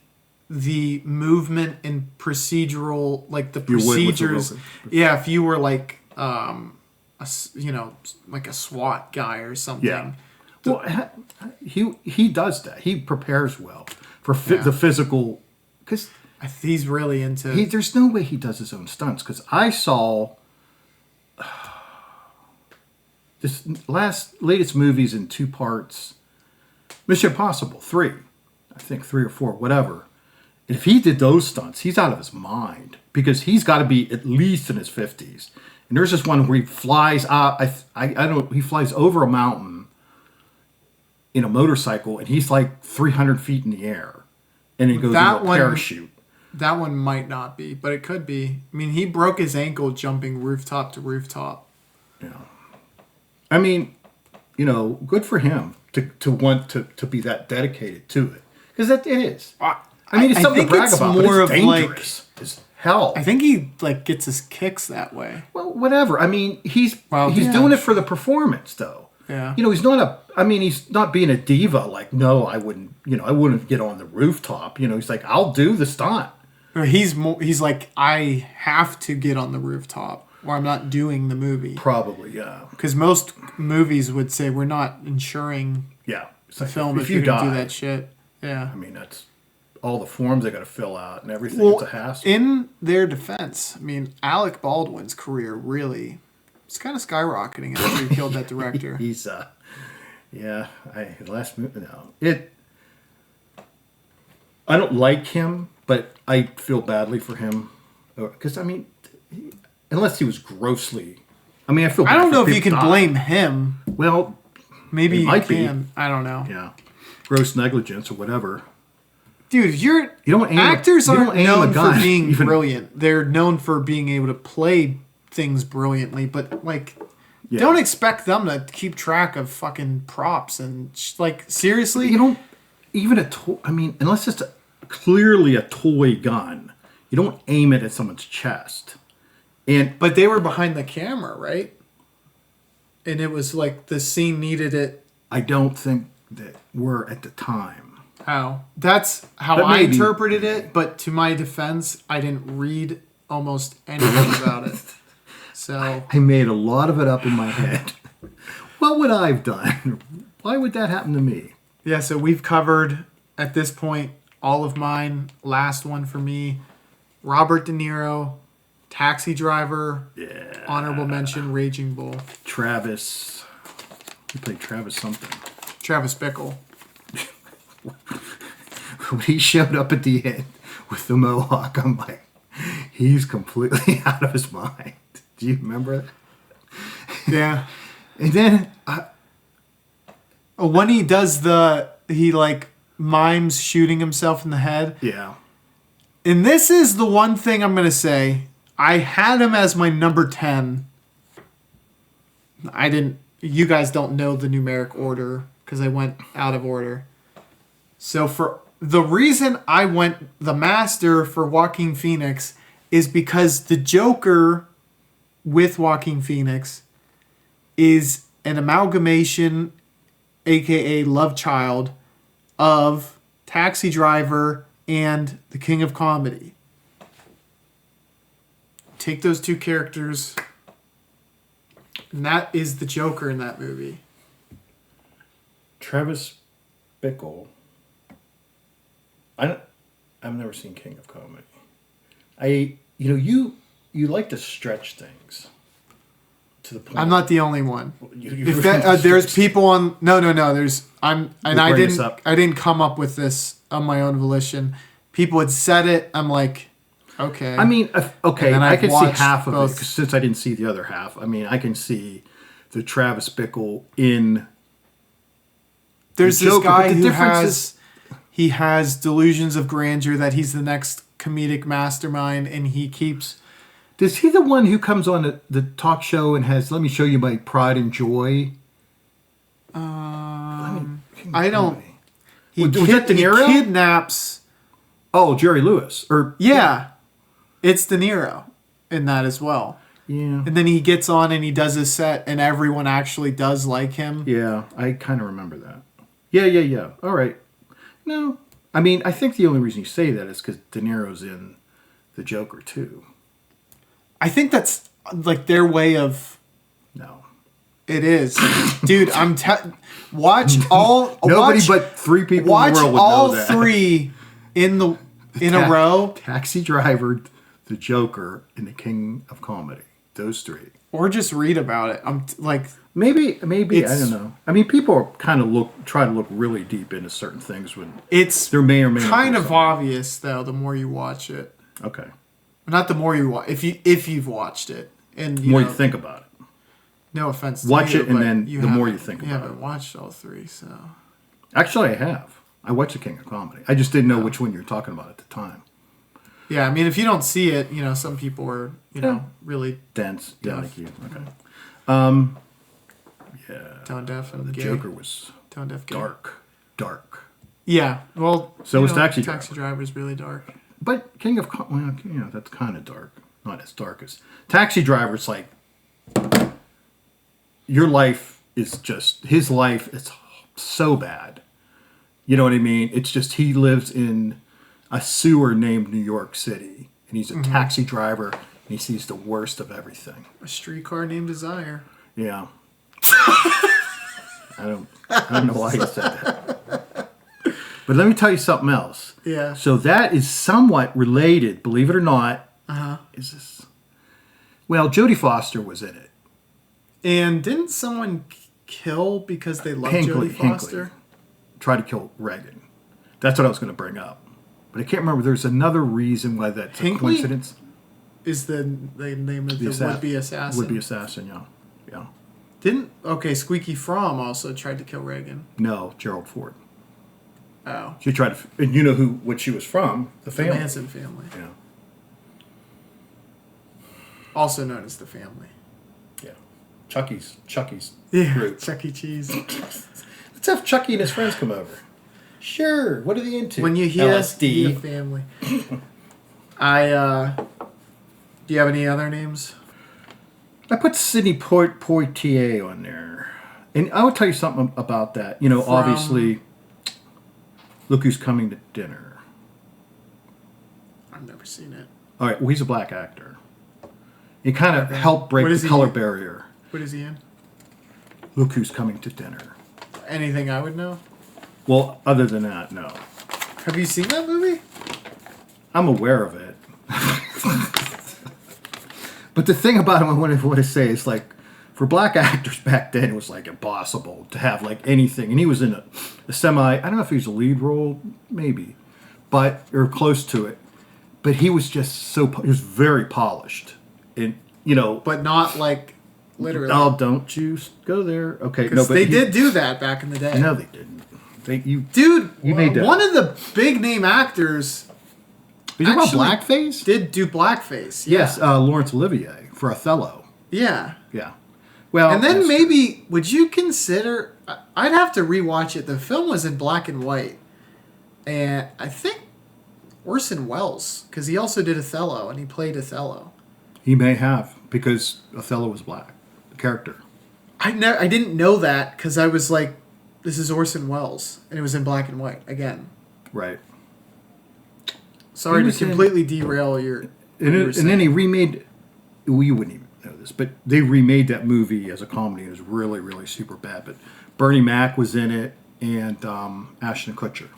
the movement and procedural, like the procedures. Yeah, if you were like, like a SWAT guy or something. Yeah. Well, he does that. He prepares well for the physical, because he's really into. There's no way he does his own stunts, because I saw this latest movies in 2 parts. Mission Impossible 3, I think 3 or 4, whatever. And if he did those stunts, he's out of his mind, because he's got to be at least in his 50s. And there's this one where he flies out. I don't know. He flies over a mountain in a motorcycle, and he's like 300 feet in the air, and he goes into a parachute. That one might not be, but it could be. I mean, he broke his ankle jumping rooftop to rooftop. Yeah. I mean, good for him to want to be that dedicated to it, because it is. I mean, it's something to brag about, but it's dangerous as hell. I think he like gets his kicks that way. Well, whatever. I mean, he's doing it for the performance, though. Yeah. He's not being a diva. Like, no, I wouldn't get on the rooftop. He's like, I'll do the stunt. Or he's like, I have to get on the rooftop, or I'm not doing the movie. Probably, yeah. Because most movies would say we're not insuring the film if you're going to do that shit. Yeah. I mean, that's all the forms they got to fill out and everything. Well, it's a hassle. In their defense, I mean, Alec Baldwin's career really... It's kind of skyrocketing after he killed that director. He's, last movie, no. I don't like him, but I feel badly for him. Because, I mean, unless he was grossly... I mean, I feel bad. I don't know if you can blame him. Well, maybe you can. Be. I don't know. Yeah. Gross negligence or whatever. Dude, actors aren't known for being brilliant. They're known for being able to play things brilliantly, but don't expect them to keep track of fucking props and seriously. You don't even unless it's clearly a toy gun, you don't aim it at someone's chest. But they were behind the camera, right? And it was like the scene needed it. I don't think that were at the time. How? That's how I interpreted it, but to my defense, I didn't read almost anything about it. So I made a lot of it up in my head. What would I have done? Why would that happen to me? Yeah, so we've covered, at this point, all of mine. Last one for me, Robert De Niro, Taxi Driver, honorable mention, Raging Bull. Travis. He played Travis something. Travis Bickle. When he showed up at the end with the mohawk, I'm like, he's completely out of his mind. Do you remember that? Yeah. And then when he does he mimes shooting himself in the head. Yeah. And this is the one thing I'm going to say. I had him as my number 10. You guys don't know the numeric order because I went out of order. So for the reason I went The Master for Joaquin Phoenix is because the Joker with Joaquin Phoenix is an amalgamation, aka love child, of Taxi Driver and The King of Comedy. Take those two characters, and that is the Joker in that movie. Travis Bickle. I've never seen King of Comedy. You like to stretch things to the point. I'm not the only one. There's people on. No. I didn't come up with this on my own volition. People had said it. I'm like, okay. I mean, okay. I can see half of it since I didn't see the other half. I mean, I can see the Travis Bickle in. There's the this Joker, guy but the who difference has delusions of grandeur that he's the next comedic mastermind, and he keeps. Is he the one who comes on the talk show and has, let me show you my pride and joy? I don't. Was that De Niro? He kidnaps. Oh, Jerry Lewis. Yeah, it's De Niro in that as well. Yeah. And then he gets on and he does his set, and everyone actually does like him. Yeah, I kind of remember that. Yeah. All right. No, I mean, I think the only reason you say that is because De Niro's in The Joker too. I think that's like their way of. No. It is, dude. Watch all. Nobody but 3 people in the world would know that. Watch all 3 in a row. Taxi Driver, The Joker, and The King of Comedy. Those 3. Or just read about it. I'm like maybe I don't know. I mean, people are kind of try to look really deep into certain things when it's there may or may not kind be of something. obvious though. The more you watch it, Okay. not the more you watch. If you've watched it, and The more you think about it. No offense. To Watch you, it, and but then the more you think about it. You haven't watched all 3, so. Actually, I have. I watched The King of Comedy. I just didn't know which one you were talking about at the time. Yeah, I mean, if you don't see it, some people are, really dense. Yeah, like you. Okay. Yeah. Tone deaf and The gay. Joker was Tone deaf, gay. dark. Yeah, well, so was Taxi Driver is really dark. But King of that's kind of dark. Not as dark as Taxi Driver's like. Your life is just his life is so bad. You know what I mean? It's just he lives in a sewer named New York City, and he's a taxi driver, and he sees the worst of everything. A streetcar named Desire. Yeah. I don't know why he said that. But let me tell you something else. Yeah. So that is somewhat related, believe it or not. Is this? Well, Jodie Foster was in it. And didn't someone kill because they loved Jodie Foster? Hinckley tried to kill Reagan. That's what I was going to bring up. But I can't remember. There's another reason why that's a coincidence. Is the name of the would-be assassin. Would-be assassin, yeah. Squeaky Fromm also tried to kill Reagan. No, Gerald Ford. Oh. She tried to, and you know what she was from? The family. The Manson family. Yeah. Also known as the family. Yeah. Chucky's yeah, group. Chuck E. Cheese. Let's have Chucky and his friends come over. Sure. What are they into? When you hear LSD. the family. Do you have any other names? I put Sidney Poitier on there. And I will tell you something about that. Obviously, Look Who's Coming to Dinner. I've never seen it. All right. Well, he's a black actor. He kind of helped break the color barrier. What is he in? Look Who's Coming to Dinner. Anything I would know? Well, other than that, no. Have you seen that movie? I'm aware of it. But the thing about him I want to say is like, for black actors back then, it was like impossible to have like anything. And he was in a semi, I don't know if he was a lead role, maybe, or close to it. But he was just he was very polished. And, But not like literally. Oh, don't you go there. Okay. No, but they did do that back in the day. No, they didn't. You made that. One of the big name actors. You talking about blackface? Did do blackface. Yeah. Yes, Laurence Olivier for Othello. Yeah. Yeah. Well, and then maybe would you consider? I'd have to rewatch it. The film was in black and white, and I think Orson Welles, because he also did Othello and he played Othello. He may have, because Othello was black, the character. I didn't know that because I was like, this is Orson Welles, and it was in black and white again. Right. Sorry to completely derail your. And then he remade. Well, you wouldn't even know this, but they remade that movie as a comedy. It was really, really super bad. But Bernie Mac was in it, and Ashton Kutcher.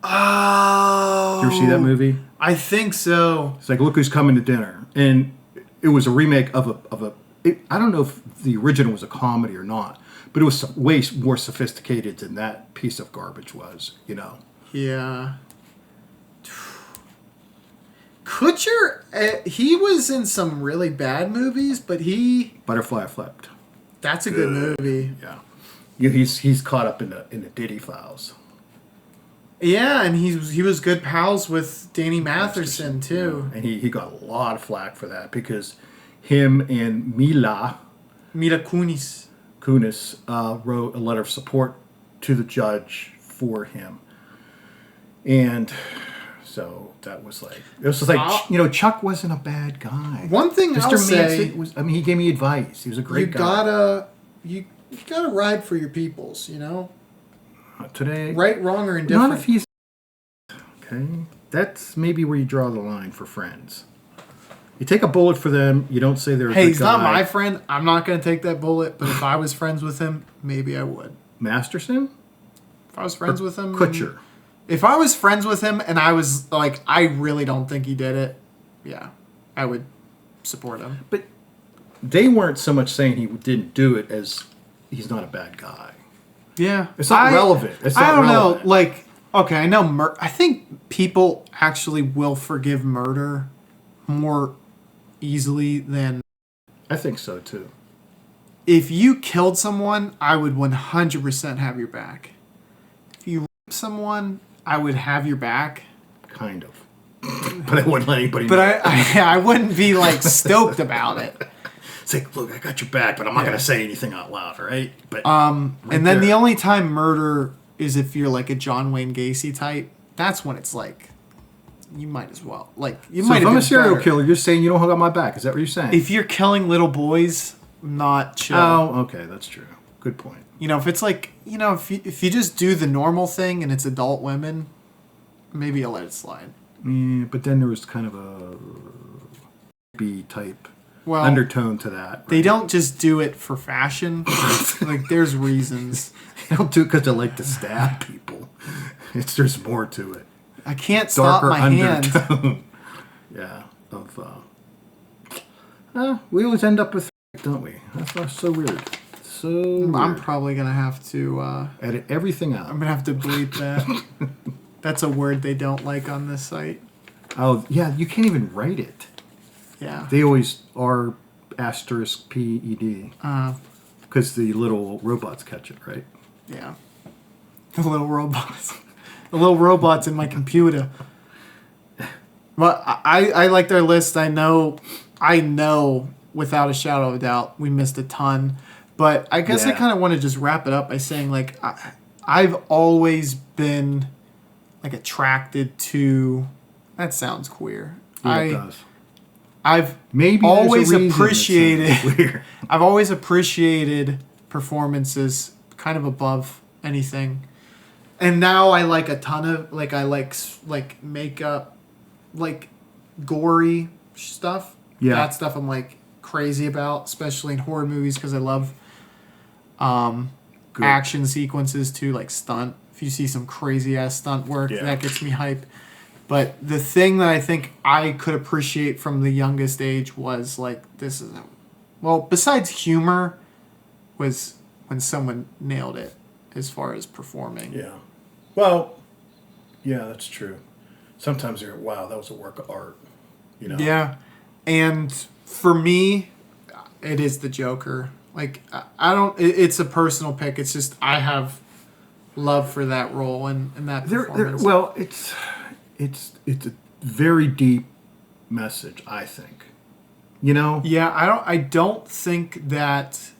Oh. Did you ever see that movie? I think so. It's like Look Who's Coming to Dinner, and it was a remake of a. I don't know if the original was a comedy or not, but it was way more sophisticated than that piece of garbage was. Yeah. Kutcher, he was in some really bad movies, but he... Butterfly Effect. That's a good movie. Yeah. Yeah, he's caught up in the Diddy files. Yeah, and he was good pals with Danny Matheson too. And he got a lot of flack for that because him and Mila Kunis wrote a letter of support to the judge for him. And so that was like, it was just like, Chuck wasn't a bad guy. One thing Mr. I'll say was, he gave me advice. He was a great guy. You gotta ride for your peoples, Today, right, wrong, or indifferent. Not if he's okay. That's maybe where you draw the line for friends. You take a bullet for them. You don't say they're a good he's guy. not my friend. I'm not gonna take that bullet. But if I was friends with him, maybe I would. Masterson? If I was friends with him, Kutcher. If I was friends with him and I was like, I really don't think he did it. Yeah, I would support him. But they weren't so much saying he didn't do it as he's not a bad guy. Yeah, it's not relevant. It's not I don't relevant. know. Like, okay, I know. I think people actually will forgive murder more easily than. I think so too. If you killed someone, I would 100% have your back. If you raped someone, I would have your back. Kind of. But I wouldn't let anybody. But I wouldn't be like stoked about it. It's like, look, I got your back, but I'm not going to say anything out loud, right? But and then the only time murder is if you're like a John Wayne Gacy type. That's when it's like, you might as well. Like, you might. So if I'm a serial killer, you're saying you don't hold out my back. Is that what you're saying? If you're killing little boys, not chill. Oh, okay, that's true. Good point. If it's like, if you just do the normal thing and it's adult women, maybe I'll let it slide. Yeah, but then there was kind of a B type undertone to that. Right? They don't just do it for fashion. Like, there's reasons. They don't do it because they like to stab people. There's more to it. I can't stop my hand. Yeah. We always end up with, don't we? That's so weird. So weird. I'm probably going to have to... edit everything out. I'm going to have to bleep that. That's a word they don't like on this site. Oh, yeah, you can't even write it. Yeah. They always are asterisk PED. Because the little robots catch it, right? Yeah. The little robots. The little robots in my computer. But I like their list. I know without a shadow of a doubt we missed a ton. But I guess I kind of want to just wrap it up by saying, like, I've always been, like, attracted to... That sounds queer. Yeah, it does. I've Maybe always appreciated... I've always appreciated performances kind of above anything. And now I like a ton of... Like, I like makeup, like, gory stuff. Yeah. That stuff I'm, like, crazy about, especially in horror movies, because I love action sequences too, like stunt. If you see some crazy ass stunt work, that gets me hype. But the thing that I think I could appreciate from the youngest age was like, besides humor, was when someone nailed it as far as performing. Yeah. Well, yeah, that's true. Sometimes you're, wow, that was a work of art. Yeah. And for me, it is the Joker. Like, I don't... It's a personal pick. It's just I have love for that role and that performance. Well, it's a very deep message, I think. Yeah, I don't think that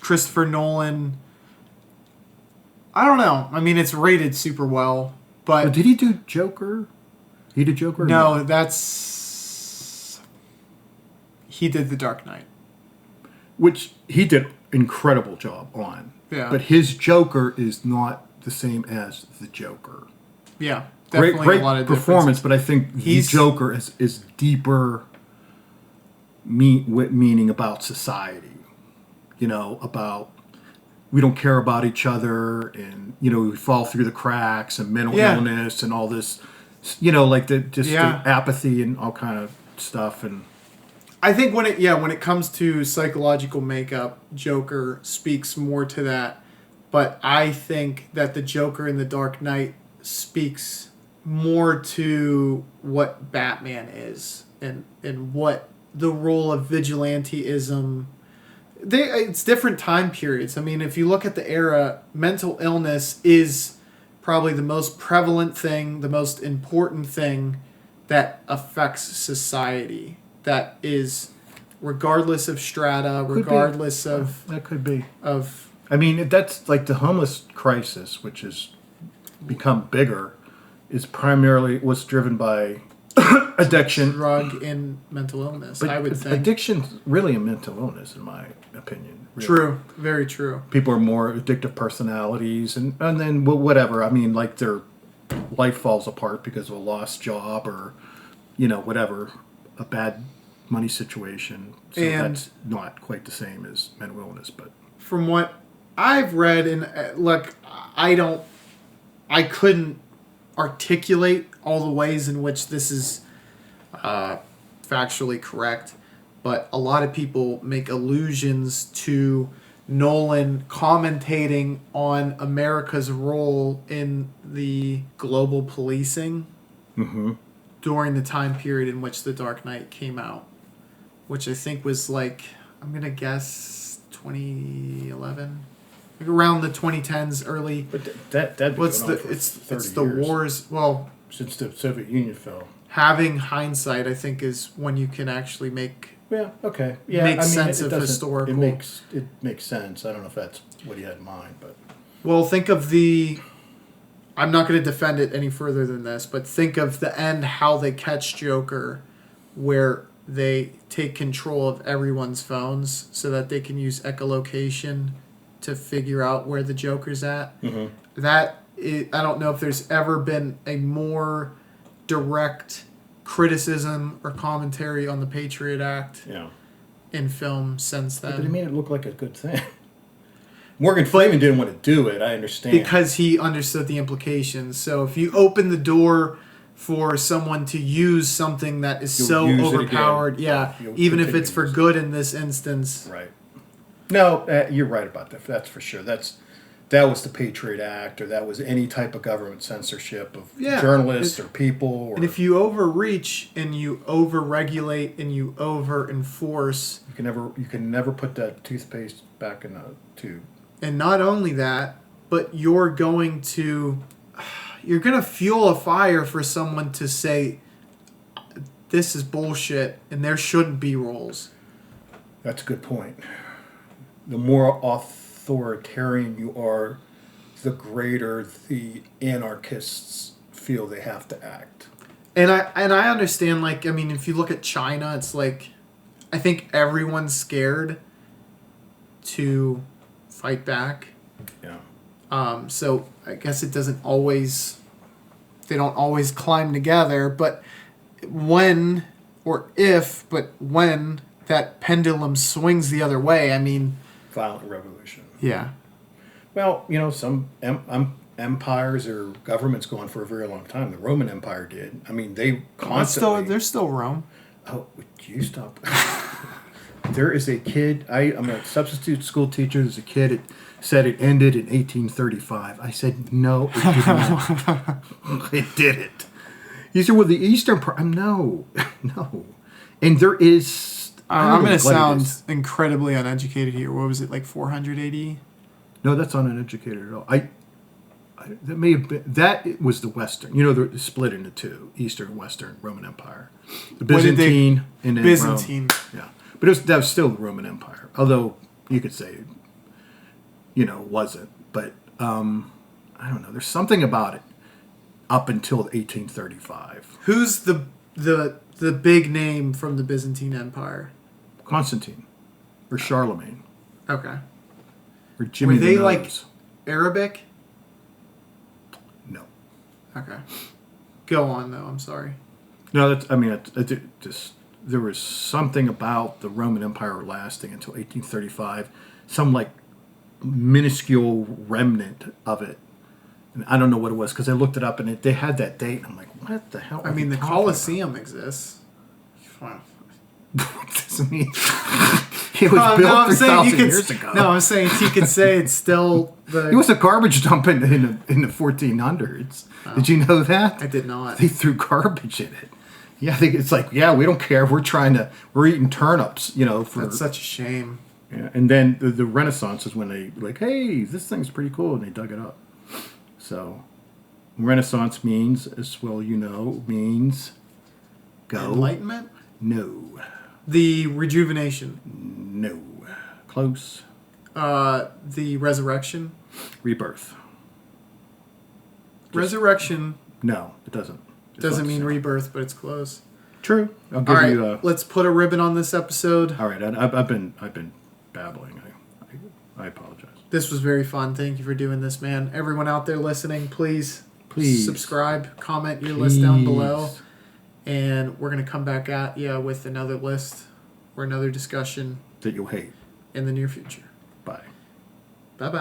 Christopher Nolan... I don't know. I mean, it's rated super well, but did he do Joker? He did Joker? No, that's... He did The Dark Knight. Which he did incredible job on. Yeah. But his Joker is not the same as the Joker. Yeah, definitely great a lot of performance, but I think the Joker is deeper meaning about society. About we don't care about each other, and we fall through the cracks, and mental illness, and all this. Like the apathy and all kind of stuff, and. I think when it comes to psychological makeup, Joker speaks more to that. But I think that the Joker in The Dark Knight speaks more to what Batman is and what the role of vigilanteism It's different time periods. I mean, if you look at the era, mental illness is probably the most prevalent thing, the most important thing that affects society. That is, regardless of strata, regardless of... That could be. Of... I mean, that's like the homeless crisis, which has become bigger, is primarily what's driven by addiction. Drug and mental illness, But I would think. addiction's really a mental illness, in my opinion. Really. True. Very true. People are more addictive personalities, and then whatever. I mean, like their life falls apart because of a lost job or, whatever, a bad money situation. So And- that's not quite the same as mental illness, but... From what I've read, and look, I couldn't articulate all the ways in which this is factually correct, but a lot of people make allusions to Nolan commentating on America's role in the global policing during the time period in which The Dark Knight came out, which I think was like, I'm going to guess 2011, like around the 2010s, early. But that what's been the going on for it's 30 the years. wars. Well, Since the Soviet Union fell. having hindsight, I think, is when you can actually make Okay. Yeah, make I mean, sense it of doesn't- historical. It makes sense. I don't know if that's what he had in mind, but Well, think of the. I'm not going to defend it any further than this, but think of the end, how they catch Joker, where they take control of everyone's phones so that they can use echolocation to figure out where the Joker's at. That is, I don't know if there's ever been a more direct criticism or commentary on the Patriot Act in film since then. But it made it look like a good thing. Morgan Freeman didn't want to do it, I understand. Because he understood the implications. So if you open the door for someone to use something that is You'll so use it overpowered, again. yeah, You'll even if continue it's for to use good in this instance. Right. No, you're right about that. That's for sure. That was the Patriot Act, or that was any type of government censorship of journalists or people. Or, And if you overreach and you overregulate and you over-enforce... You can never put that toothpaste back in the tube. And not only that, but you're going to fuel a fire for someone to say, this is bullshit, and there shouldn't be rules. That's a good point. The more authoritarian you are, the greater the anarchists feel they have to act. And I understand, like, I mean, if you look at China, it's like, I think everyone's scared to fight back. Yeah. So I guess it doesn't always, they don't always climb together, but when that pendulum swings the other way, I mean... Violent revolution. Yeah. Well, some empires or governments go on for a very long time. The Roman Empire did. I mean, they constantly... There's still Rome. Oh, would you stop? There is a kid, I'm a substitute school teacher. There's a kid, it said it ended in 1835. I said, no, it didn't. It didn't. He said, well, the Eastern part, no. And there is... I'm going to sound incredibly uneducated here. What was it, like 480? No, that's not uneducated at all. That may have been, that was the Western. They're split into two, Eastern and Western Roman Empire. The Byzantine and then Byzantine. Rome. Yeah. But that was still the Roman Empire. Although you could say, it wasn't. But I don't know. There's something about it up until 1835. Who's the big name from the Byzantine Empire? Constantine. Or Charlemagne. Okay. Or Jimmy Were they the like Nose. Arabic? No. Okay. Go on, though. I'm sorry. No, there was something about the Roman Empire lasting until 1835, some like minuscule remnant of it. And I don't know what it was because I looked it up and they had that date. And I'm like, what the hell? I mean, the Colosseum exists. What does it mean? It was built 3,000 years ago. No, I'm saying you could say it's still the... It was a garbage dump in the 1400s. Oh. Did you know that? I did not. They threw garbage in it. Yeah, I think it's like, we don't care. We're eating turnips, for... That's such a shame. Yeah, and then the Renaissance is when they like, hey, this thing's pretty cool, and they dug it up. So, Renaissance means, as well you know, means go. Enlightenment? No. The rejuvenation? No. Close. The resurrection? Rebirth. Resurrection? No, it doesn't. Doesn't mean rebirth, but it's close. True. I'll give All right, you. let's put a ribbon on this episode. All right, I've been babbling. I apologize. This was very fun. Thank you for doing this, man. Everyone out there listening, please subscribe, comment your list down below, and we're gonna come back at you with another list or another discussion that you'll hate in the near future. Bye. Bye bye.